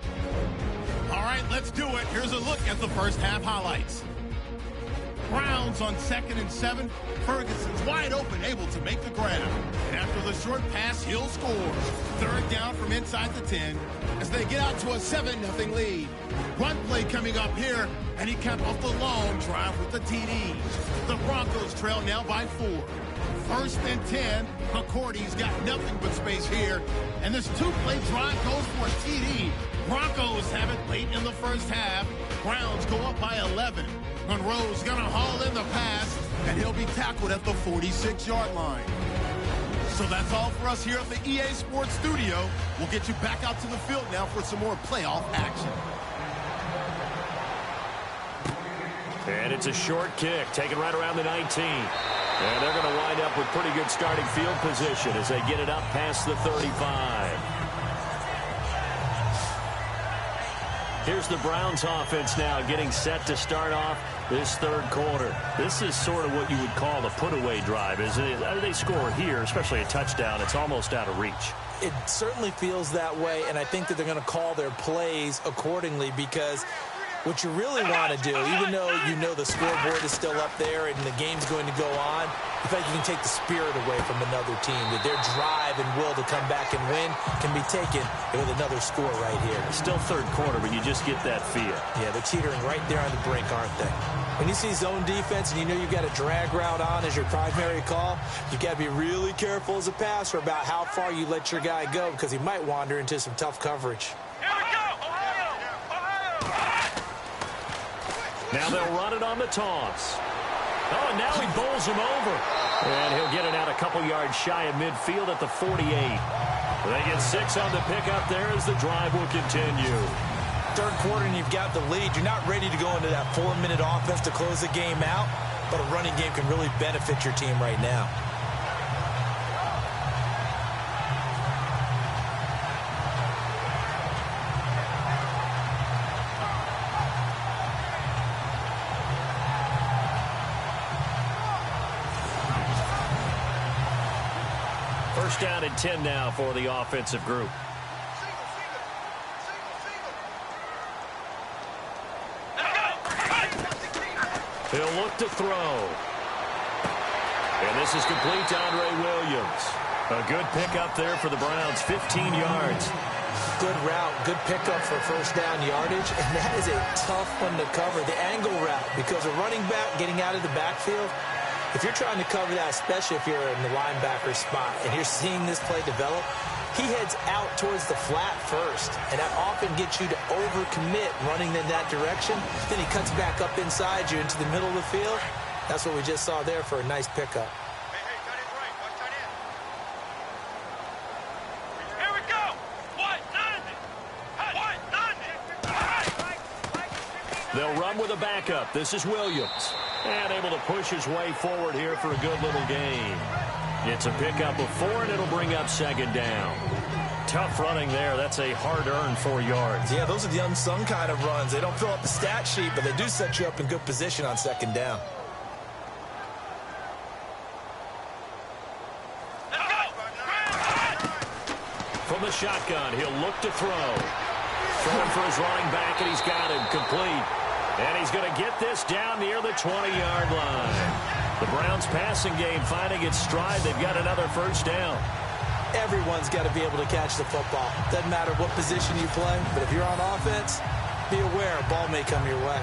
A: All right, let's do it. Here's a look at the first half highlights. Browns on 2nd and 7. Ferguson's wide open, able to make the grab. And after the short pass, Hill scores. 3rd down from inside the 10 as they get out to a 7-0 lead. Run play coming up here, and he capped off the long drive with the TD. The Broncos trail now by 4. 1st and 10. McCourty's got nothing but space here. And this 2-play drive goes for a TD. Broncos have it late in the first half. Browns go up by 11. Monroe's going to haul in the pass, and he'll be tackled at the 46-yard line. So that's all for us here at the EA Sports Studio. We'll get you back out to the field now for some more playoff action.
B: And it's a short kick, taken right around the 19. And they're going to wind up with pretty good starting field position as they get it up past the 35. Here's the Browns offense now getting set to start off this 3rd quarter. This is sort of what you would call a put-away drive, isn't it? They score here, especially a touchdown. It's almost out of reach.
C: It certainly feels that way, and I think that they're going to call their plays accordingly, because what you really want to do, even though you know the scoreboard is still up there and the game's going to go on, I think you can take the spirit away from another team, that their drive and will to come back and win can be taken with another score right here.
B: It's still 3rd quarter, but you just get that feel.
C: Yeah, they're teetering right there on the brink, aren't they? When you see zone defense and you know you've got a drag route on as your primary call, you've got to be really careful as a passer about how far you let your guy go, because he might wander into some tough coverage.
B: Now they'll run it on the toss. Oh, and now he bowls him over. And he'll get it out a couple yards shy of midfield at the 48. They get 6 on the pickup there as the drive will continue.
C: 3rd quarter and you've got the lead. You're not ready to go into that 4-minute offense to close the game out, but a running game can really benefit your team right now.
B: First down and 10 now for the offensive group. He'll look to throw. And this is complete to Andre Williams. A good pickup there for the Browns, 15 yards.
C: Good route, good pickup for first down yardage, and that is a tough one to cover, the angle route, because a running back getting out of the backfield, if you're trying to cover that, especially if you're in the linebacker spot and you're seeing this play develop, he heads out towards the flat first, and that often gets you to overcommit running in that direction. Then he cuts back up inside you into the middle of the field. That's what we just saw there for a nice pickup.
B: They'll run with a backup. This is Williams. And able to push his way forward here for a good little gain. It's a pickup of 4, and it'll bring up second down. Tough running there. That's a hard-earned 4 yards.
C: Yeah, those are the unsung kind of runs. They don't fill up the stat sheet, but they do set you up in good position on second down.
B: From the shotgun, he'll look to throw. Throwing for his running back, and he's got him complete. And he's going to get this down near the 20-yard line. The Browns' passing game finding its stride. They've got another first down.
C: Everyone's got to be able to catch the football. Doesn't matter what position you play, but if you're on offense, be aware a ball may come your way.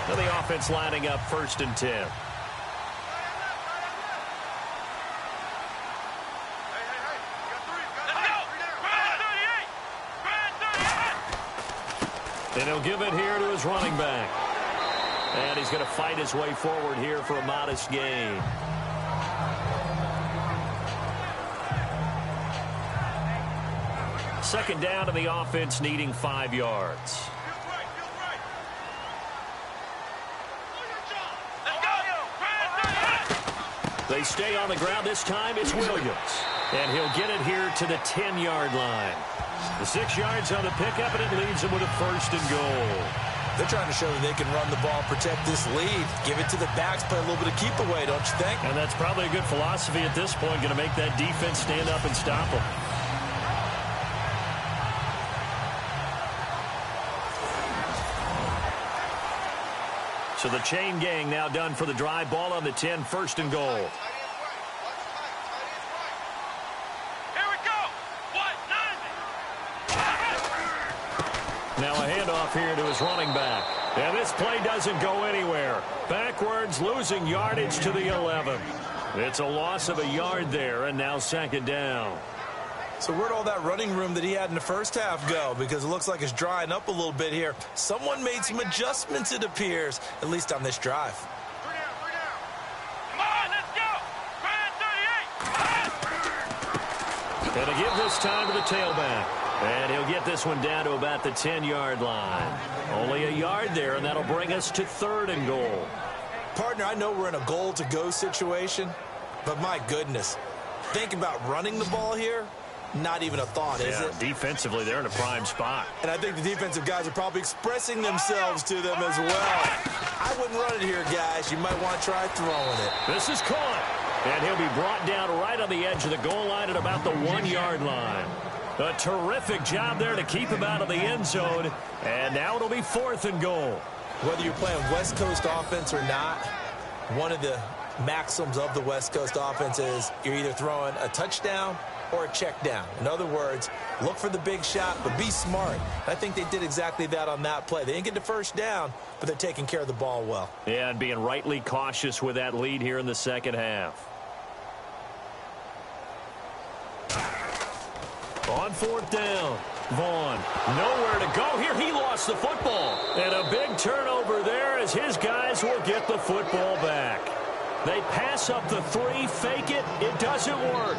B: So the offense lining up 1st and 10. And he'll give it here to his running back. And he's going to fight his way forward here for a modest gain. Second down to the offense, needing 5 yards. They stay on the ground. This time it's Williams. And he'll get it here to the 10-yard line. The 6 yards on the pickup, and it leads them with a 1st and goal.
C: They're trying to show that they can run the ball, protect this lead, give it to the backs, play a little bit of keep away, don't you think?
B: And that's probably a good philosophy at this point, going to make that defense stand up and stop them. So the chain gang now done for the drive. Ball on the 10, 1st and goal. Now a handoff here to his running back. And this play doesn't go anywhere. Backwards, losing yardage to the 11. It's a loss of a yard there, and now second down.
C: So where'd all that running room that he had in the first half go? Because it looks like it's drying up a little bit here. Someone made some adjustments, it appears, at least on this drive.
D: Come on, let's go.
B: And to give this time to the tailback. And he'll get this one down to about the 10-yard line. Only a yard there, and that'll bring us to 3rd and goal.
C: Partner, I know we're in a goal-to-go situation, but my goodness, think about running the ball here. Not even a thought, is it?
B: Defensively, they're in a prime spot.
C: And I think the defensive guys are probably expressing themselves to them as well. I wouldn't run it here, guys. You might want to try throwing it.
B: This is caught. And he'll be brought down right on the edge of the goal line at about the 1-yard line. A terrific job there to keep him out of the end zone. And now it'll be 4th and goal.
C: Whether you're playing West Coast offense or not, one of the maxims of the West Coast offense is you're either throwing a touchdown or a check down. In other words, look for the big shot, but be smart. I think they did exactly that on that play. They didn't get the first down, but they're taking care of the ball well.
B: Yeah, and being rightly cautious with that lead here in the second half. On 4th down, Vaughn, nowhere to go here. He lost the football. And a big turnover there as his guys will get the football back. They pass up the 3, fake it. It doesn't work.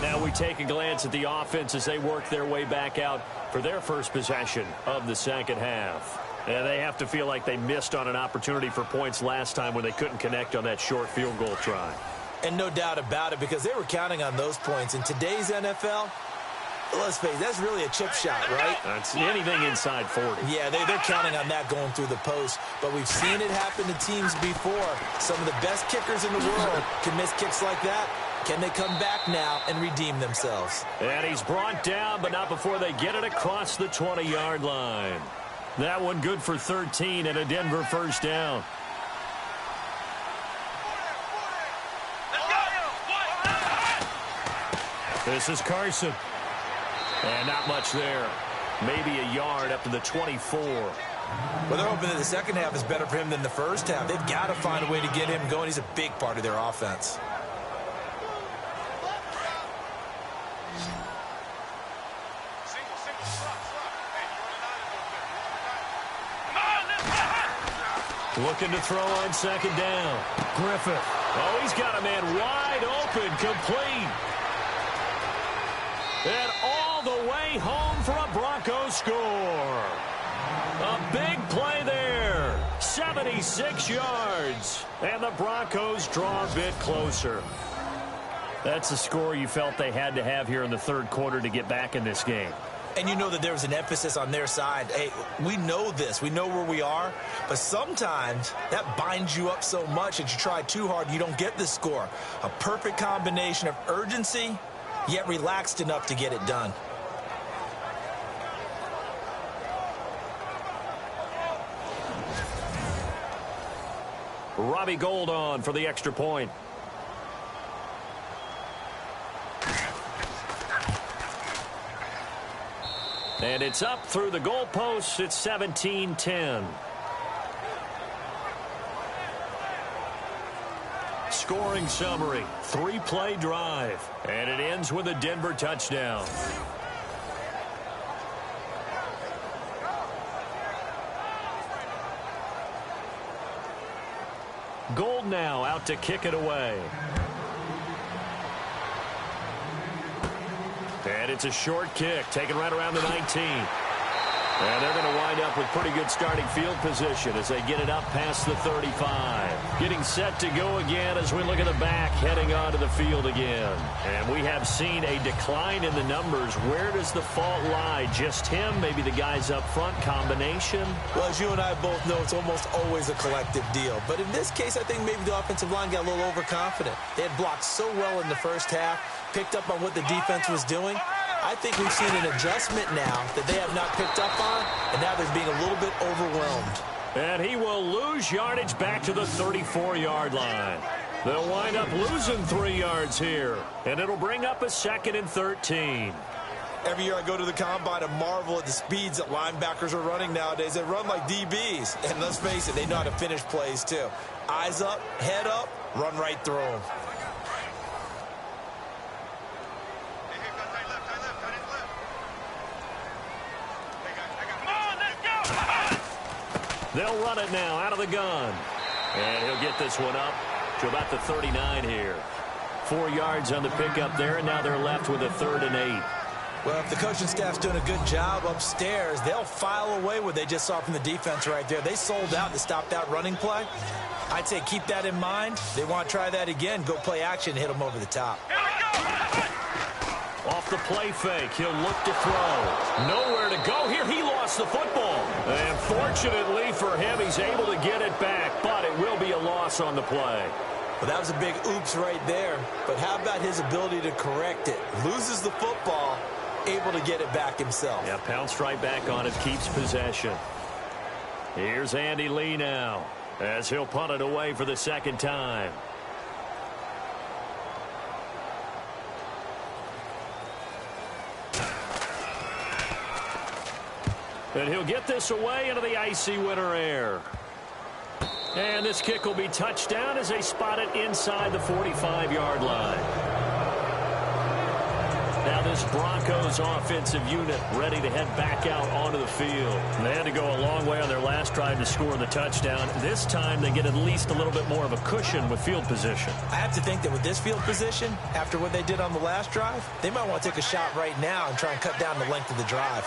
B: Now we take a glance at the offense as they work their way back out for their first possession of the second half. And they have to feel like they missed on an opportunity for points last time when they couldn't connect on that short field goal try.
C: And no doubt about it, because they were counting on those points. In today's NFL, let's face it, that's really a chip shot, right?
B: That's anything inside 40.
C: Yeah, they're counting on that going through the post. But we've seen it happen to teams before. Some of the best kickers in the world can miss kicks like that. Can they come back now and redeem themselves?
B: And he's brought down, but not before they get it across the 20-yard line. That one good for 13 and a Denver first down. This is Carson. And not much there. Maybe a yard up to the 24.
C: Well, they're hoping that the second half is better for him than the first half. They've got to find a way to get him going. He's a big part of their offense.
B: Looking to throw on second down. Griffith. Oh, he's got a man wide open, complete. And all the way home for a Broncos score. A big play there. 76 yards. And the Broncos draw a bit closer.
G: That's a score you felt they had to have here in the third quarter to get back in this game.
C: And you know that there was an emphasis on their side. Hey, we know this. We know where we are. But sometimes that binds you up so much that you try too hard, you don't get the score. A perfect combination of urgency, yet relaxed enough to get it done.
B: Robbie Gould on for the extra point. And it's up through the goalposts. It's 17-10. Scoring summary, 3-play drive. And it ends with a Denver touchdown. Gould now out to kick it away. And it's a short kick, taken right around the 19. And they're going to wind up with pretty good starting field position as they get it up past the 35. Getting set to go again as we look at the back, heading onto the field again. And we have seen a decline in the numbers. Where does the fault lie? Just him? Maybe the guys up front? Combination?
C: Well, as you and I both know, it's almost always a collective deal. But in this case, I think maybe the offensive line got a little overconfident. They had blocked so well in the first half, picked up on what the defense was doing. I think we've seen an adjustment now that they have not picked up on, and now they're being a little bit overwhelmed.
B: And he will lose yardage back to the 34-yard line. They'll wind up losing 3 yards here, and it'll bring up a 2nd and 13.
C: Every year I go to the combine and marvel at the speeds that linebackers are running nowadays. They run like DBs, and let's face it, they know how to finish plays too. Eyes up, head up, run right through them.
B: They'll run it now out of the gun. And he'll get this one up to about the 39 here. 4 yards on the pickup there, and now they're left with a 3rd and 8.
C: Well, if the coaching staff's doing a good job upstairs, they'll file away what they just saw from the defense right there. They sold out to stop that running play. I'd say keep that in mind. They want to try that again. Go play action and hit them over the top.
B: Off the play fake, he'll look to throw. Nowhere to go here. He lost the football. And fortunately for him, he's able to get it back, but it will be a loss on the play.
C: Well, that was a big oops right there. But how about his ability to correct it? Loses the football, able to get it back himself.
B: Yeah, pounced right back on it, keeps possession. Here's Andy Lee now as he'll punt it away for the 2nd time. And he'll get this away into the icy winter air. And this kick will be touchdown as they spot it inside the 45-yard line. Now this Broncos offensive unit ready to head back out onto the field. They had to go a long way on their last drive to score the touchdown. This time they get at least a little bit more of a cushion with field position.
C: I have to think that with this field position, after what they did on the last drive, they might want to take a shot right now and try and cut down the length of the drive.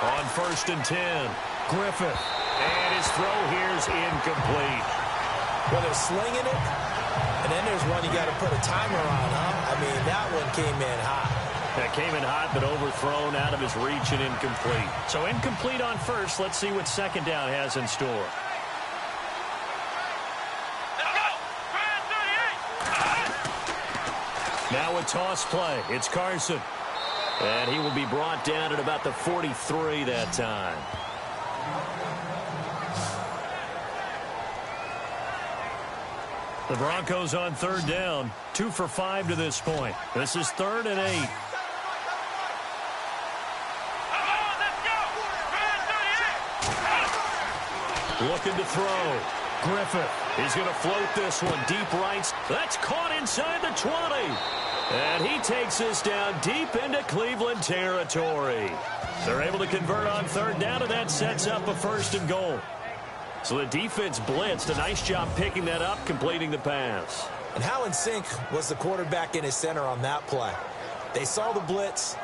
B: On 1st and 10, Griffith. And his throw here's incomplete.
C: Well, they're slinging it, and then there's one you got to put a timer on, huh? I mean, that one came in hot.
B: That came in hot, but overthrown out of his reach and incomplete. So incomplete on 1st. Let's see what 2nd down has in store. Now a toss play. It's Carson. And he will be brought down at about the 43 that time.
G: The Broncos on third down, 2 for 5 to this point. This is 3rd and 8. Looking to throw. Griffith. He's going to float this one deep right. That's caught inside the 20. And he takes this down deep into Cleveland territory. They're able to convert on third down, and that sets up a 1st and goal. So the defense blitzed. A nice job picking that up, completing the pass.
C: And how in sync was the quarterback in his center on that play? They saw the blitz,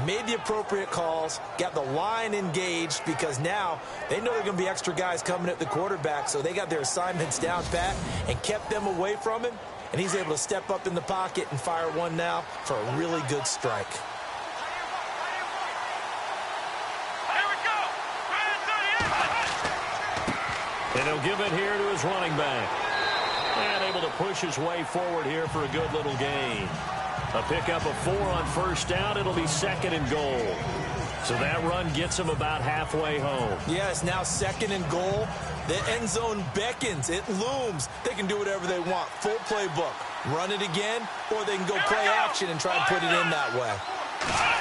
C: made the appropriate calls, got the line engaged, because now they know there are going to be extra guys coming at the quarterback, so they got their assignments down pat and kept them away from him, and he's able to step up in the pocket and fire one now for a really good strike.
B: And he'll give it here to his running back. And able to push his way forward here for a good little gain. A pickup of 4 on 1st down. It'll be 2nd and goal. So that run gets him about halfway home.
C: Yeah, it's now 2nd and goal. The end zone beckons. It looms. They can do whatever they want. Full playbook. Run it again, or they can go play action and try and put it in that way.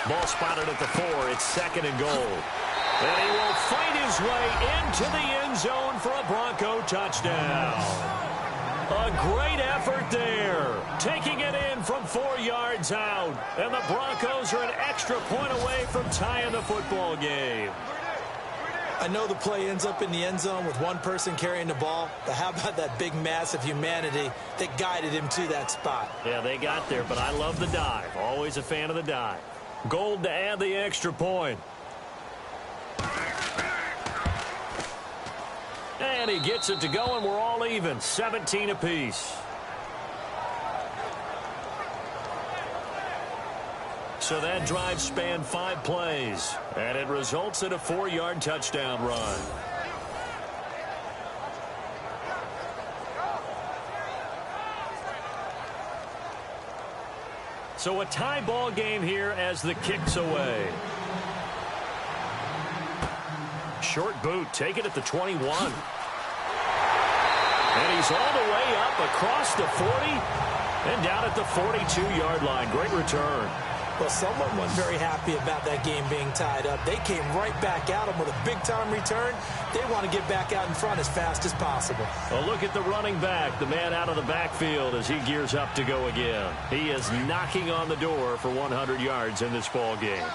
B: Ball spotted at the 4. It's 2nd and goal. And he will fight his way into the end zone for a Bronco touchdown. A great effort there. Taking it in from 4 yards out. And the Broncos are an extra point away from tying the football game.
C: I know the play ends up in the end zone with one person carrying the ball, but how about that big mass of humanity that guided him to that spot?
B: Yeah, they got there, but I love the dive. Always a fan of the dive. Gold to add the extra point. And he gets it to go, and we're all even. 17 apiece. So that drive spanned 5 plays, and it results in a 4-yard touchdown run. So a tie ball game here as the kick's away. Short boot, take it at the 21. And he's all the way up across the 40 and down at the 42-yard line. Great return.
C: Well, someone wasn't very happy about that game being tied up. They came right back at him with a big-time return. They want to get back out in front as fast as possible.
B: Well, look at the running back, the man out of the backfield as he gears up to go again. He is knocking on the door for 100 yards in this ball game.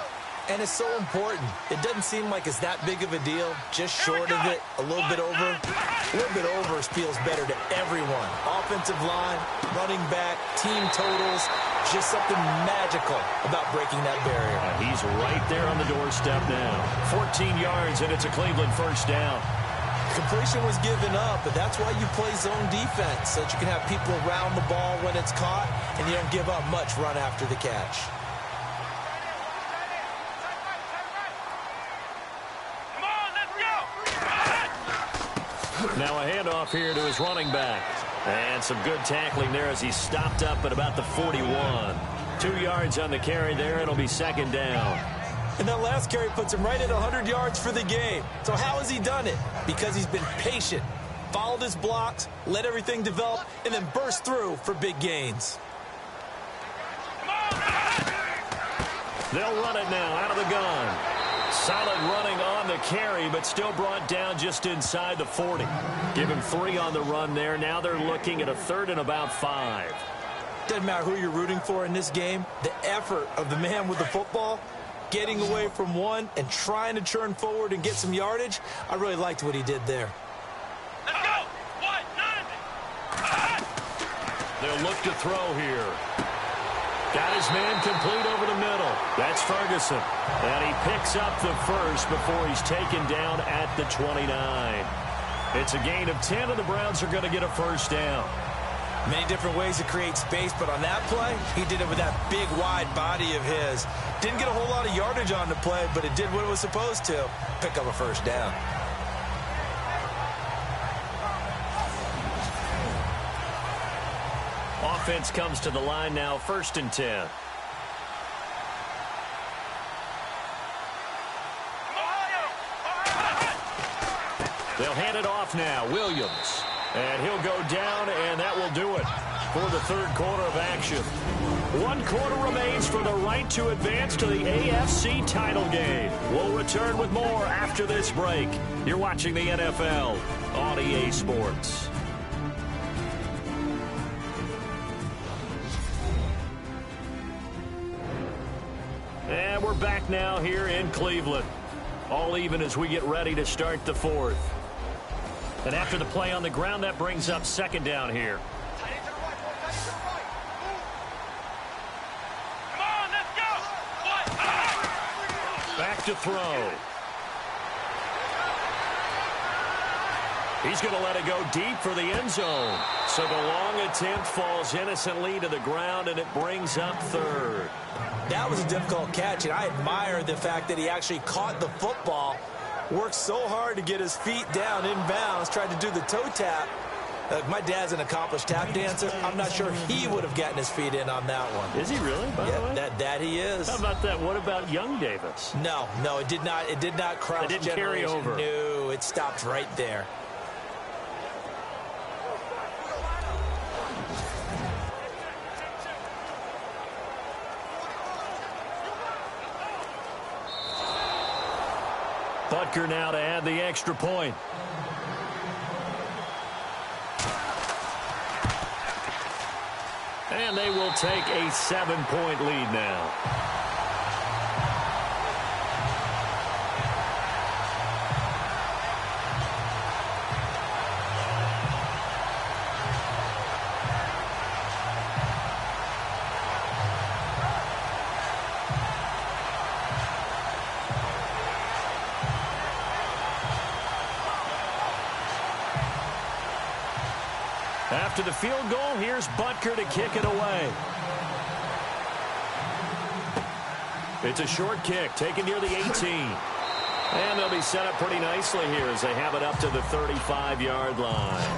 C: And it's so important. It doesn't seem like it's that big of a deal. Just short of it, a little bit over. A little bit over feels better to everyone. Offensive line, running back, team totals. Just something magical about breaking that barrier.
B: And he's right there on the doorstep now. 14 yards, and it's a Cleveland 1st down.
C: Completion was given up, but that's why you play zone defense, so that you can have people around the ball when it's caught, and you don't give up much run after the catch.
B: Now a handoff here to his running back. And some good tackling there as he stopped up at about the 41. 2 yards on the carry there. It'll be 2nd down.
C: And that last carry puts him right at 100 yards for the game. So how has he done it? Because he's been patient, followed his blocks, let everything develop, and then burst through for big gains.
B: They'll run it now out of the gun. Solid running on the carry, but still brought down just inside the 40. Give him 3 on the run there. Now they're looking at a 3rd and about 5.
C: Doesn't matter who you're rooting for in this game. The effort of the man with the football, getting away from one and trying to churn forward and get some yardage, I really liked what he did there.
D: Let's go! 1-9.
B: They'll look to throw here. Got his man complete over the middle. That's Ferguson. And he picks up the 1st before he's taken down at the 29. It's a gain of 10, and the Browns are going to get a 1st down.
C: Many different ways to create space, but on that play, he did it with that big, wide body of his. Didn't get a whole lot of yardage on the play, but it did what it was supposed to. Pick up a 1st down.
B: Offense comes to the line now, 1st and 10. They'll hand it off now. Williams. And he'll go down, and that will do it for the third quarter of action. 1 quarter remains for the right to advance to the AFC title game. We'll return with more after this break. You're watching the NFL on EA Sports. And we're back now here in Cleveland. All even as we get ready to start the fourth. And after the play on the ground, that brings up second down here. Back to throw. He's going to let it go deep for the end zone. So the long attempt falls innocently to the ground, and it brings up third.
C: That was a difficult catch, and I admire the fact that he actually caught the football, worked so hard to get his feet down inbounds, tried to do the toe tap. My dad's an accomplished tap dancer. I'm not sure he would have gotten his feet in on that one.
B: Is he really, by the way?
C: That he is.
B: How about that? What about young Davis?
C: No, it did not. It did not cross.
B: It didn't carry over.
C: No, it stopped right there.
B: Butker now to add the extra point. And they will take a 7-point lead now. After the field goal, here's Butker to kick it away. It's a short kick, taken near the 18. And they'll be set up pretty nicely here as they have it up to the 35-yard line.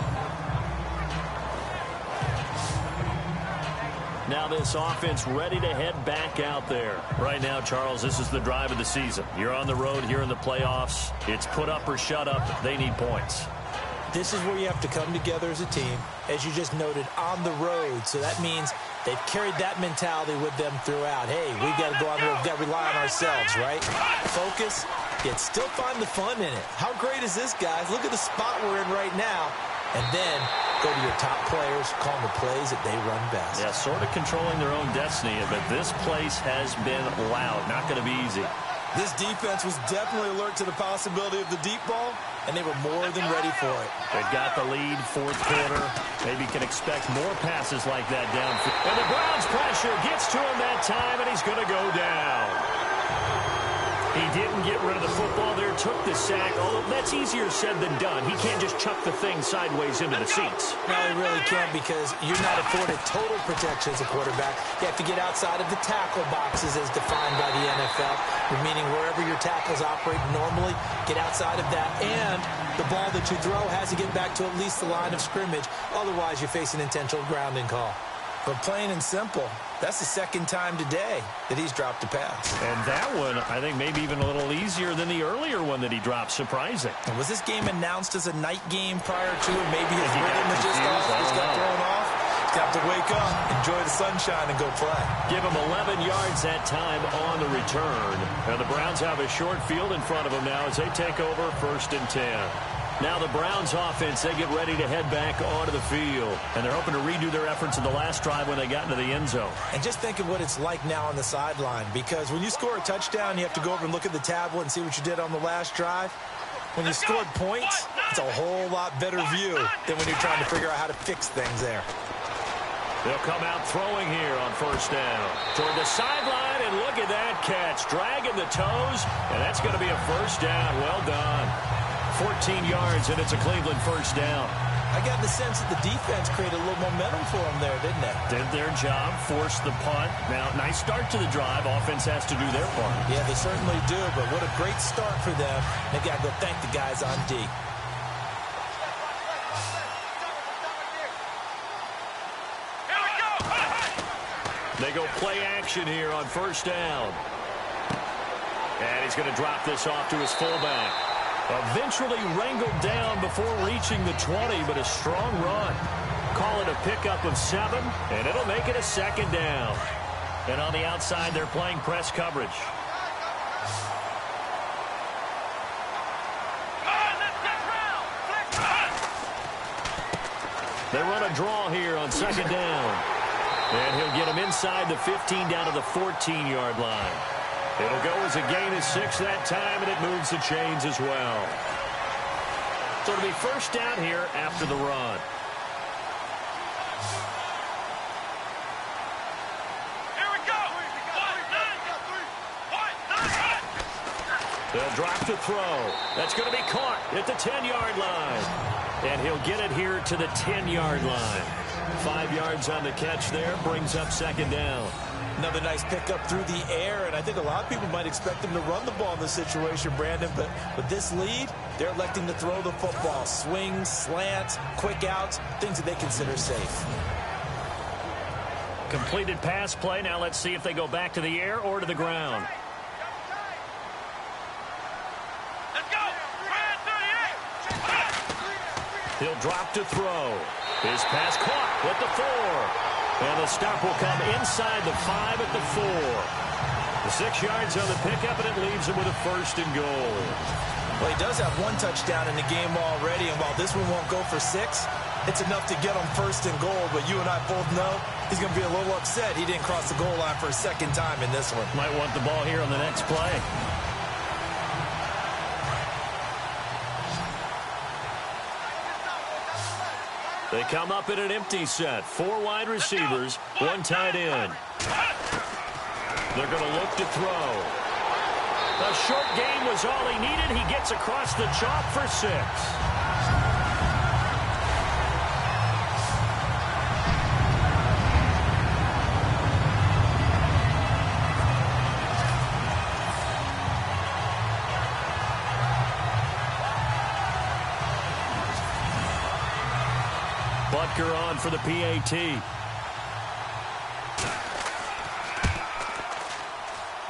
B: Now this offense ready to head back out there. Right now, Charles, this is the drive of the season. You're on the road here in the playoffs. It's put up or shut up. They need points.
C: This is where you have to come together as a team, as you just noted, on the road. So that means they've carried that mentality with them throughout. Hey, we've got to go on the road. We've got to rely on ourselves, right? Focus, yet still find the fun in it. How great is this, guys? Look at the spot we're in right now. And then go to your top players, call them the plays that they run best.
B: Yeah, sort of controlling their own destiny, but this place has been loud. Not going to be easy.
C: This defense was definitely alert to the possibility of the deep ball, and they were more than ready for it.
B: They've got the lead, fourth quarter. Maybe can expect more passes like that downfield. And the Browns' pressure gets to him that time, and he's going to go down. He didn't get rid of the football there, took the sack, although that's easier said than done. He can't just chuck the thing sideways into the seats.
C: No, he really can't, because you're not afforded total protection as a quarterback. You have to get outside of the tackle boxes as defined by the NFL, meaning wherever your tackles operate normally, get outside of that, and the ball that you throw has to get back to at least the line of scrimmage. Otherwise, you're facing intentional grounding call. But plain and simple, that's the second time today that he's dropped a pass.
B: And that one, I think, maybe even a little easier than the earlier one that he dropped. Surprising.
C: And was this game announced as a night game prior to, or maybe his rhythm was just off? Just got thrown off? He's got to wake up, enjoy the sunshine, and go play.
B: Give him 11 yards that time on the return. And the Browns have a short field in front of them now as they take over 1st and 10. Now the Browns offense, they get ready to head back onto the field. And they're hoping to redo their efforts in the last drive when they got into the end zone.
C: And just think of what it's like now on the sideline. Because when you score a touchdown, you have to go over and look at the tablet and see what you did on the last drive. When you scored points, it's a whole lot better view than when you're trying to figure out how to fix things there.
B: They'll come out throwing here on 1st down. Toward the sideline, and look at that catch. Dragging the toes, and that's going to be a 1st down. Well done. 14 yards, and it's a Cleveland 1st down.
C: I got the sense that the defense created a little momentum for them there, didn't they?
B: Did their job, forced the punt. Now, nice start to the drive. Offense has to do their part.
C: Yeah, they certainly do, but what a great start for them. They've got to go thank the guys on D.
B: They go play action here on 1st down. And he's going to drop this off to his fullback. Eventually wrangled down before reaching the 20, but a strong run. Call it a pickup of 7, and it'll make it a 2nd down. And on the outside, they're playing press coverage. They run a draw here on 2nd down. And he'll get him inside the 15 down to the 14-yard line. It'll go as a gain of 6 that time, and it moves the chains as well. So it'll be 1st down here after the run.
D: Here we go.
B: They'll drop to throw. That's going to be caught at the 10-yard line. And he'll get it here to the 10-yard line. 5 yards on the catch there, brings up 2nd down.
C: Another nice pickup through the air, and I think a lot of people might expect him to run the ball in this situation, Brandon, but with this lead, they're electing to throw the football. Swings, slants, quick outs, things that they consider safe.
B: Completed pass play. Now let's see if they go back to the air or to the ground.
D: Let's go. Brand 38.
B: He'll drop to throw. His pass caught with the 4. And the stop will come inside the 5 at the 4. The 6 yards on the pickup, and it leaves him with a 1st and goal.
C: Well, he does have 1 touchdown in the game already, and while this one won't go for 6, it's enough to get him 1st and goal. But you and I both know he's going to be a little upset he didn't cross the goal line for a 2nd time in this one.
B: Might want the ball here on the next play. They come up in an empty set. 4 wide receivers, 1 tight end. They're going to look to throw. A short game was all he needed. He gets across the chalk for 6. Butker on for the PAT.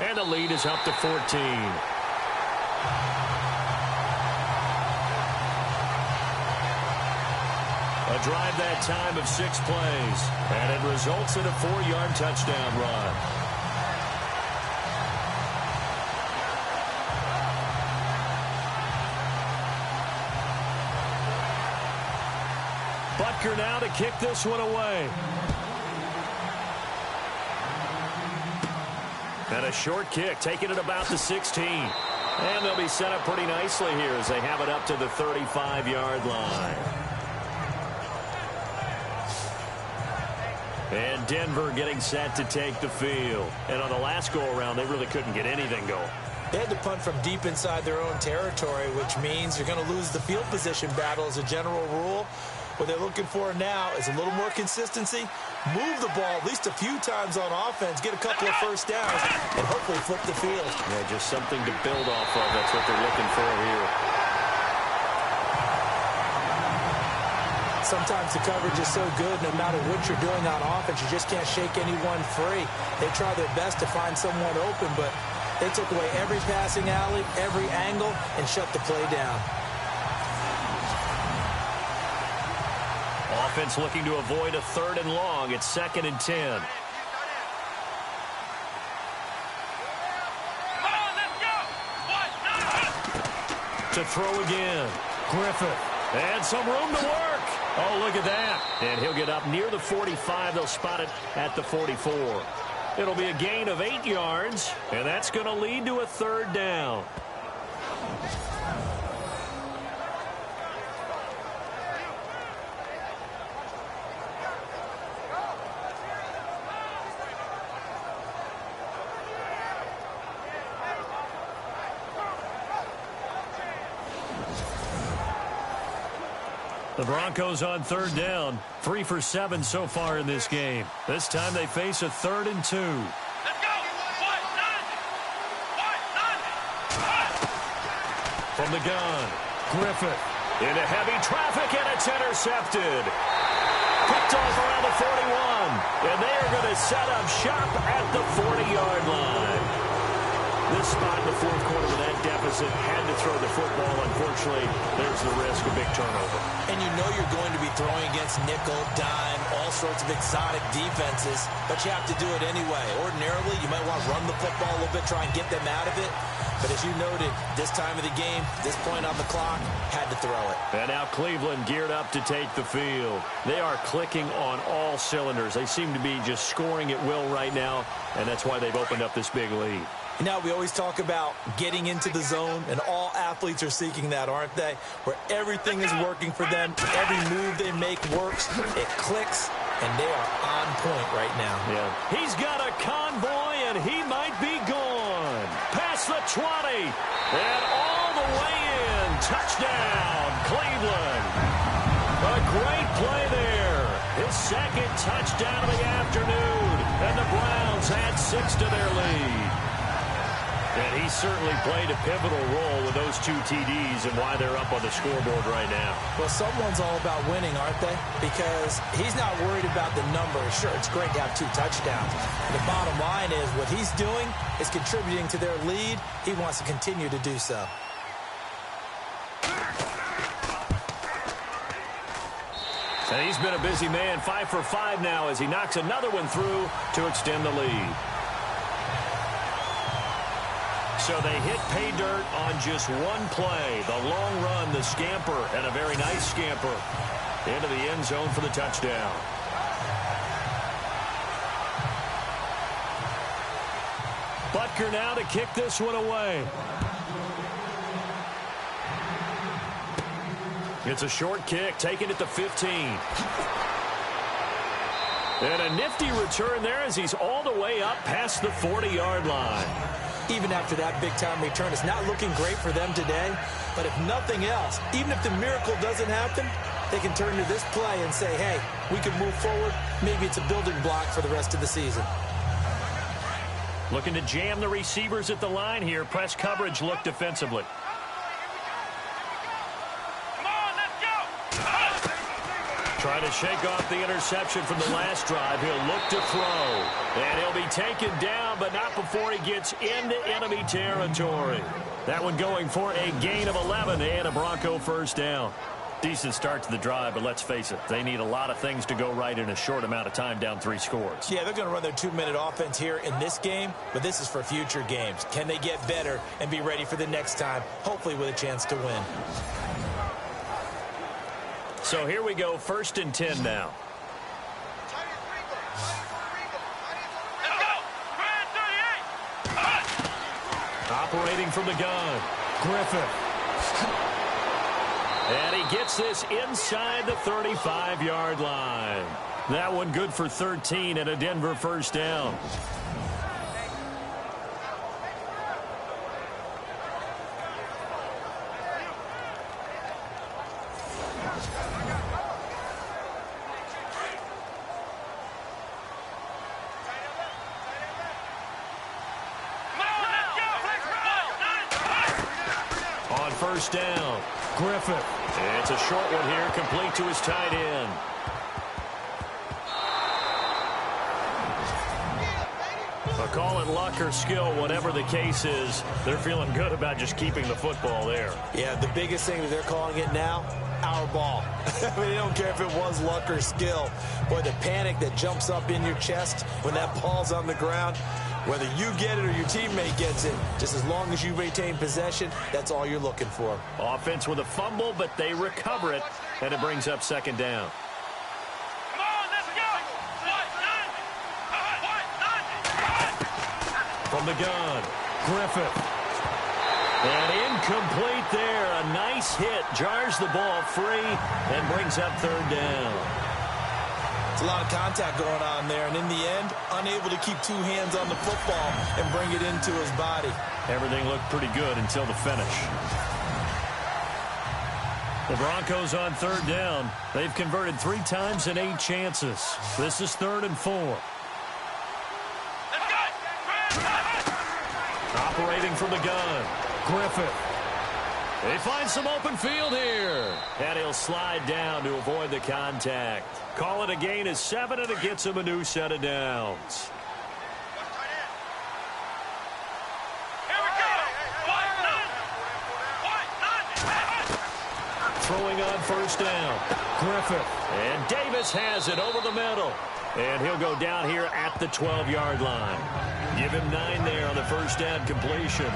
B: And the lead is up to 14. A drive that time of 6 plays. And it results in a 4-yard touchdown run. Butker now to kick this one away. And a short kick, taking it about the 16. And they'll be set up pretty nicely here as they have it up to the 35-yard line. And Denver getting set to take the field. And on the last go-around, they really couldn't get anything going.
C: They had to punt from deep inside their own territory, which means you're going to lose the field position battle as a general rule. What they're looking for now is a little more consistency, move the ball at least a few times on offense, get a couple of 1st downs, and hopefully flip the field.
B: Yeah, just something to build off of. That's what they're looking for here.
C: Sometimes the coverage is so good, no matter what you're doing on offense, you just can't shake anyone free. They try their best to find someone open, but they took away every passing alley, every angle, and shut the play down.
B: Offense looking to avoid a 3rd and long. It's 2nd and 10.
D: Come on, let's go.
B: To throw again. Griffith. And some room to work. Oh, look at that. And he'll get up near the 45. They'll spot it at the 44. It'll be a gain of 8 yards, and that's going to lead to a 3rd down. The Broncos on 3rd down. 3 for 7 so far in this game. This time they face a 3rd and 2.
D: Let's go.
B: From the gun, Griffith into heavy traffic, and it's intercepted. Picked off around the 41, and they are going to set up shop at the 40-yard line. This spot in the fourth quarter with that deficit, had to throw the football. Unfortunately, there's the risk of big turnover.
C: And you know you're going to be throwing against nickel, dime, all sorts of exotic defenses, but you have to do it anyway. Ordinarily, you might want to run the football a little bit, try and get them out of it. But as you noted, this time of the game, this point on the clock, had to throw it.
B: And now Cleveland geared up to take the field. They are clicking on all cylinders. They seem to be just scoring at will right now, and that's why they've opened up this big lead.
C: Now, we always talk about getting into the zone, and all athletes are seeking that, aren't they? Where everything is working for them, every move they make works, it clicks, and they are on point right now.
B: Yeah. He's got a convoy, and he might be gone. Past the 20, and all the way in. Touchdown, Cleveland. A great play there. His second touchdown of the afternoon, and the Browns add 6 to their lead. And he certainly played a pivotal role with those 2 TDs and why they're up on the scoreboard right now.
C: Well, someone's all about winning, aren't they? Because he's not worried about the numbers. Sure, it's great to have 2 touchdowns. The bottom line is what he's doing is contributing to their lead. He wants to continue to do so.
B: And he's been a busy man, 5 for 5 now as he knocks another one through to extend the lead. So they hit pay dirt on just one play. The long run, the scamper, and a very nice scamper into the end zone for the touchdown. Butker now to kick this one away. It's a short kick, taken at the 15. And a nifty return there as he's all the way up past the 40-yard line.
C: Even after that big-time return, it's not looking great for them today. But if nothing else, even if the miracle doesn't happen, they can turn to this play and say, hey, we can move forward. Maybe it's a building block for the rest of the season.
B: Looking to jam the receivers at the line here. Press coverage look defensively. Trying to shake off the interception from the last drive. He'll look to throw. And he'll be taken down, but not before he gets into enemy territory. That one going for a gain of 11 and a Bronco first down. Decent start to the drive, but let's face it, they need a lot of things to go right in a short amount of time, down 3 scores.
C: Yeah, they're going to run their 2-minute offense here in this game, but this is for future games. Can they get better and be ready for the next time, hopefully with a chance to win?
B: So here we go, 1st and 10 now. Operating from the gun, Griffith. And he gets this inside the 35-yard line. That one good for 13 and a Denver first down. On first down, Griffith. It's a short one here, complete to his tight end. Call it luck or skill, whatever the case is, they're feeling good about just keeping the football there.
C: Yeah, the biggest thing that they're calling it now, our ball. I mean, they don't care if it was luck or skill. Boy, the panic that jumps up in your chest when that ball's on the ground, whether you get it or your teammate gets it, just as long as you retain possession, that's all you're looking for.
B: Offense with a fumble, but they recover it, and it brings up 2nd down. From the gun, Griffith. And incomplete there. A nice hit. Jars the ball free and brings up 3rd down.
C: It's a lot of contact going on there. And in the end, unable to keep 2 hands on the football and bring it into his body.
B: Everything looked pretty good until the finish. The Broncos on 3rd down. They've converted 3 times in 8 chances. This is 3rd and 4. Operating from the gun, Griffith. They find some open field here. And he'll slide down to avoid the contact. Call it a gain of 7, and it gets him a new set of downs.
D: Here we
B: throwing on first down. Griffith. And Davis has it over the middle. And he'll go down here at the 12-yard line. Give him 9 there on the first down completion.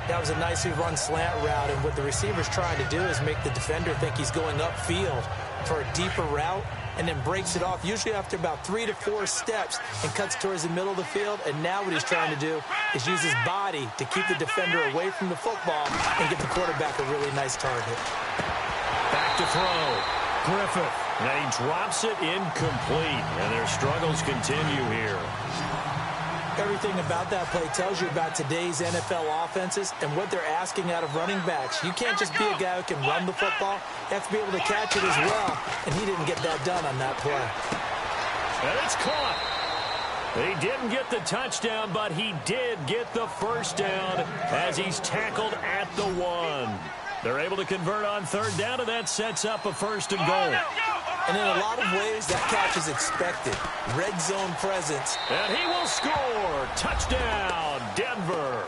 C: That was a nicely run slant route, and what the receiver's trying to do is make the defender think he's going upfield for a deeper route, and then breaks it off, usually after about 3 to 4 steps, and cuts towards the middle of the field. And now what he's trying to do is use his body to keep the defender away from the football and give the quarterback a really nice target.
B: Back to throw. Griffith. And he drops it incomplete, and their struggles continue here.
C: Everything about that play tells you about today's NFL offenses and what they're asking out of running backs. You can't just be a guy who can run the football. You have to be able to catch it as well, and he didn't get that done on that play.
B: And it's caught. He didn't get the touchdown, but he did get the first down as he's tackled at the 1. They're able to convert on third down, and that sets up a 1st and goal.
C: And in a lot of ways, that catch is expected. Red zone presence.
B: And he will score. Touchdown, Denver.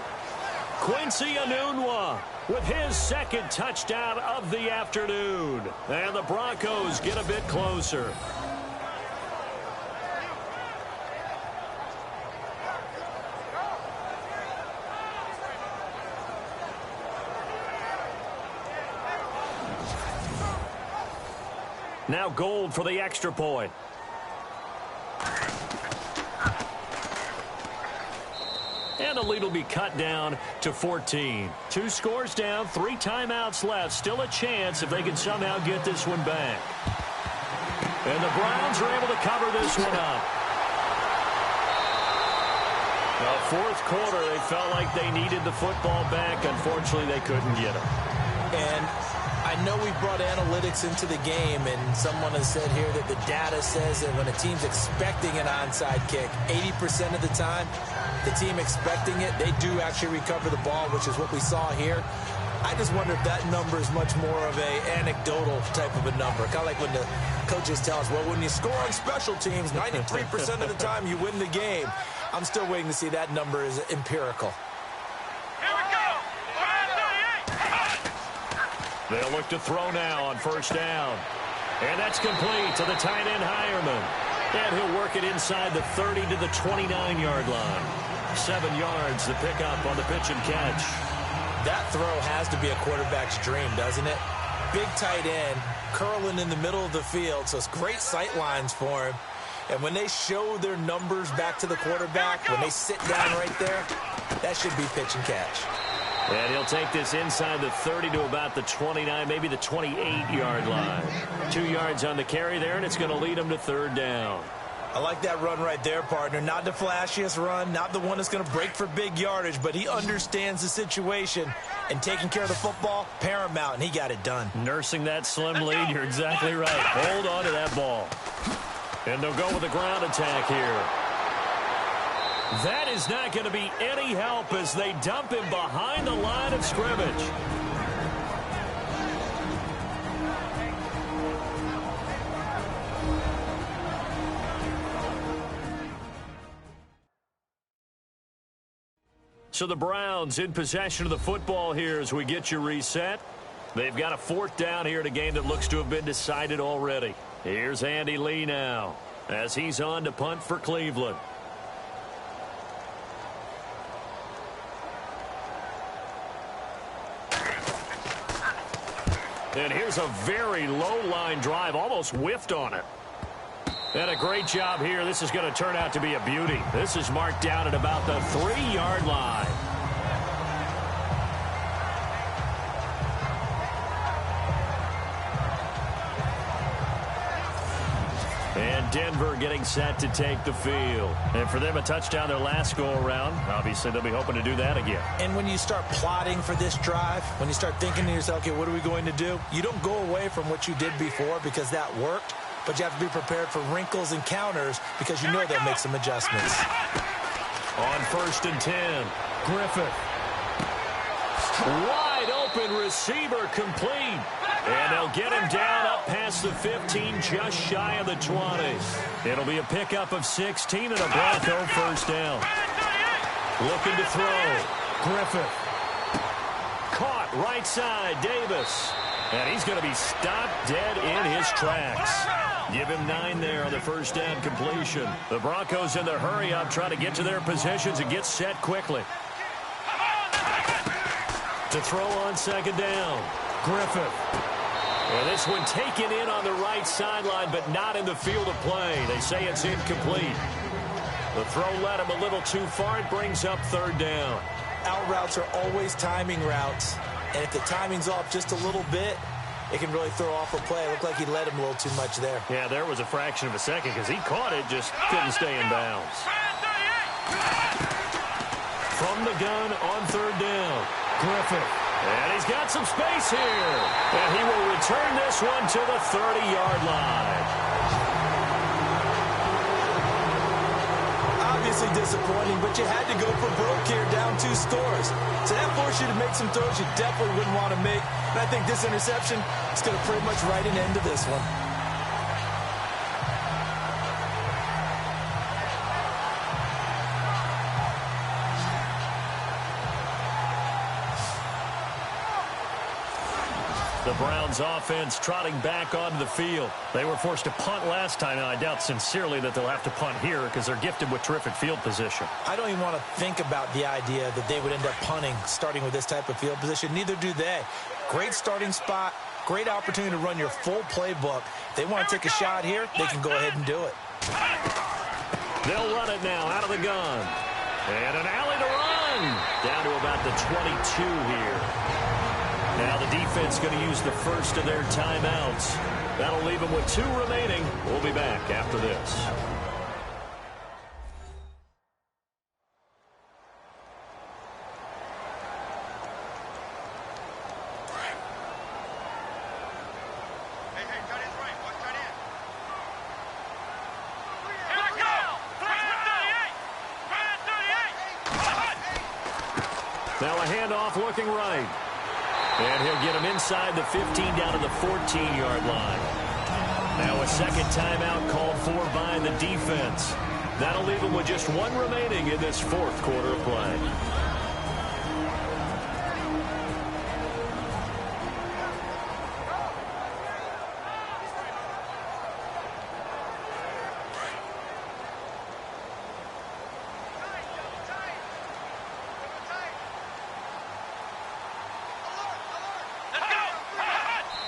B: Quincy Enunwa with his 2nd touchdown of the afternoon. And the Broncos get a bit closer. Now Gold for the extra point. And the lead will be cut down to 14. 2 scores down, 3 timeouts left. Still a chance if they can somehow get this one back. And the Browns are able to cover this one up. The 4th quarter, they felt like they needed the football back. Unfortunately, they couldn't get it.
C: And I know we brought analytics into the game, and someone has said here that the data says that when a team's expecting an onside kick, 80% of the time, the team expecting it, they do actually recover the ball, which is what we saw here. I just wonder if that number is much more of a anecdotal type of a number. Kind of like when the coaches tell us, well, when you score on special teams, 93% of the time you win the game. I'm still waiting to see that number is empirical.
B: They'll look to throw now on first down. And that's complete to the tight end, Hireman. And he'll work it inside the 30 to the 29-yard line. 7 yards, the pickup on the pitch and catch.
C: That throw has to be a quarterback's dream, doesn't it? Big tight end, curling in the middle of the field, so it's great sight lines for him. And when they show their numbers back to the quarterback, when they sit down right there, that should be pitch and catch.
B: And he'll take this inside the 30 to about the 29, maybe the 28-yard line. 2 yards on the carry there, and it's going to lead him to third down.
C: I like that run right there, partner. Not the flashiest run, not the one that's going to break for big yardage, but he understands the situation, and taking care of the football, paramount, and he got it done.
B: Nursing that slim lead, you're exactly right. Hold on to that ball. And they'll go with a ground attack here. That is not going to be any help as they dump him behind the line of scrimmage. So the Browns in possession of the football here as we get you reset. They've got a 4th down here in a game that looks to have been decided already. Here's Andy Lee now as he's on to punt for Cleveland. And here's a very low-line drive, almost whiffed on it. And a great job here. This is going to turn out to be a beauty. This is marked down at about the 3-yard line. And Denver getting set to take the field. And for them, a touchdown their last go-around. Obviously, they'll be hoping to do that again.
C: And when you start plotting for this drive, when you start thinking to yourself, okay, what are we going to do? You don't go away from what you did before because that worked, but you have to be prepared for wrinkles and counters because you know they'll make some adjustments.
B: On 1st and 10, Griffith. Wide open receiver complete. And they'll get him down up past the 15, just shy of the 20. It'll be a pickup of 16 and a Bronco 1st down. Looking to throw. Griffith. Caught right side, Davis. And he's going to be stopped dead in his tracks. Give him 9 there on the first down completion. The Broncos in the hurry-up trying to get to their positions and get set quickly. To throw on second down, Griffith. And this one taken in on the right sideline, but not in the field of play. They say it's incomplete. The throw led him a little too far. It brings up third down.
C: Out routes are always timing routes. And if the timing's off just a little bit, it can really throw off a play. It looked like he led him a little too much there.
B: Yeah, there was a fraction of a second because he caught it, just couldn't stay in bounds. From the gun on third down, Griffith. And he's got some space here. And he will return this one to the 30-yard line.
C: Obviously disappointing, but you had to go for broke here, down 2 scores. So that forced you to make some throws you definitely wouldn't want to make. And I think this interception is going to pretty much write an end to this one.
B: The Browns offense trotting back onto the field. They were forced to punt last time, and I doubt sincerely that they'll have to punt here because they're gifted with terrific field position.
C: I don't even want to think about the idea that they would end up punting starting with this type of field position. Neither do they. Great starting spot, great opportunity to run your full playbook. If they want to take a shot here, they can go ahead and do it.
B: They'll run it now out of the gun. And an alley to run. Down to about the 22 here. Now the defense going to use the first of their timeouts. That'll leave them with 2 remaining. We'll be back after this. Now a handoff looking right. And he'll get him inside the 15 down to the 14-yard line. Now a second timeout called for by the defense. That'll leave him with just 1 remaining in this 4th quarter of play.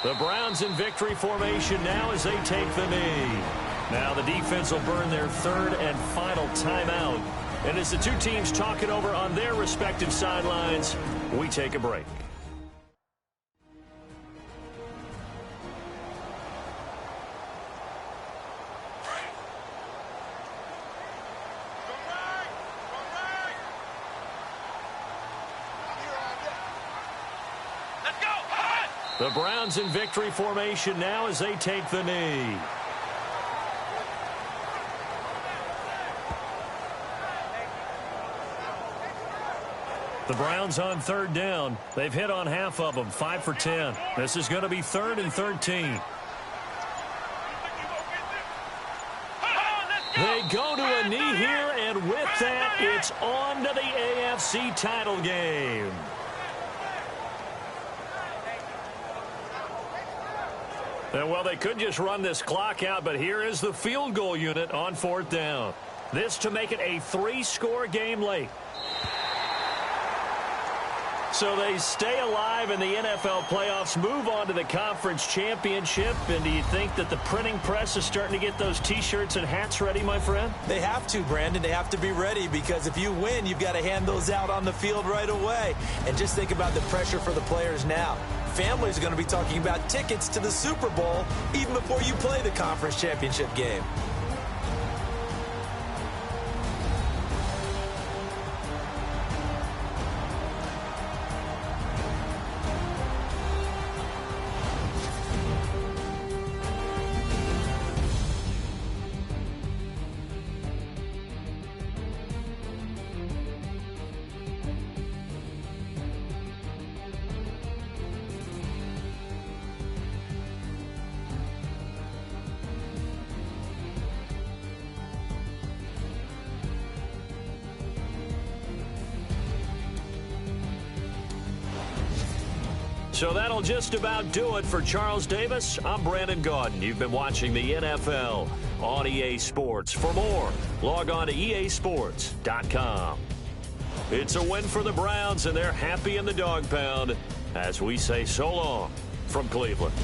B: The Browns in victory formation now as they take the knee. Now the defense will burn their 3rd and final timeout. And as the 2 teams talk it over on their respective sidelines, we take a break. The Browns in victory formation now as they take the knee. The Browns on 3rd down. They've hit on half of them, 5 for 10. This is going to be 3rd and 13. They go to a knee here, and with that, it's on to the AFC title game. Well, they could just run this clock out, but here is the field goal unit on 4th down. This to make it a 3-score game late. So they stay alive in the NFL playoffs, move on to the conference championship. And do you think that the printing press is starting to get those T-shirts and hats ready, my friend?
C: They have to, Brandon. They have to be ready because if you win, you've got to hand those out on the field right away. And just think about the pressure for the players now. Families are going to be talking about tickets to the Super Bowl even before you play the conference championship game.
B: So that'll just about do it for Charles Davis. I'm Brandon Gaudin. You've been watching the NFL on EA Sports. For more, log on to easports.com. It's a win for the Browns, and they're happy in the dog pound as we say so long from Cleveland.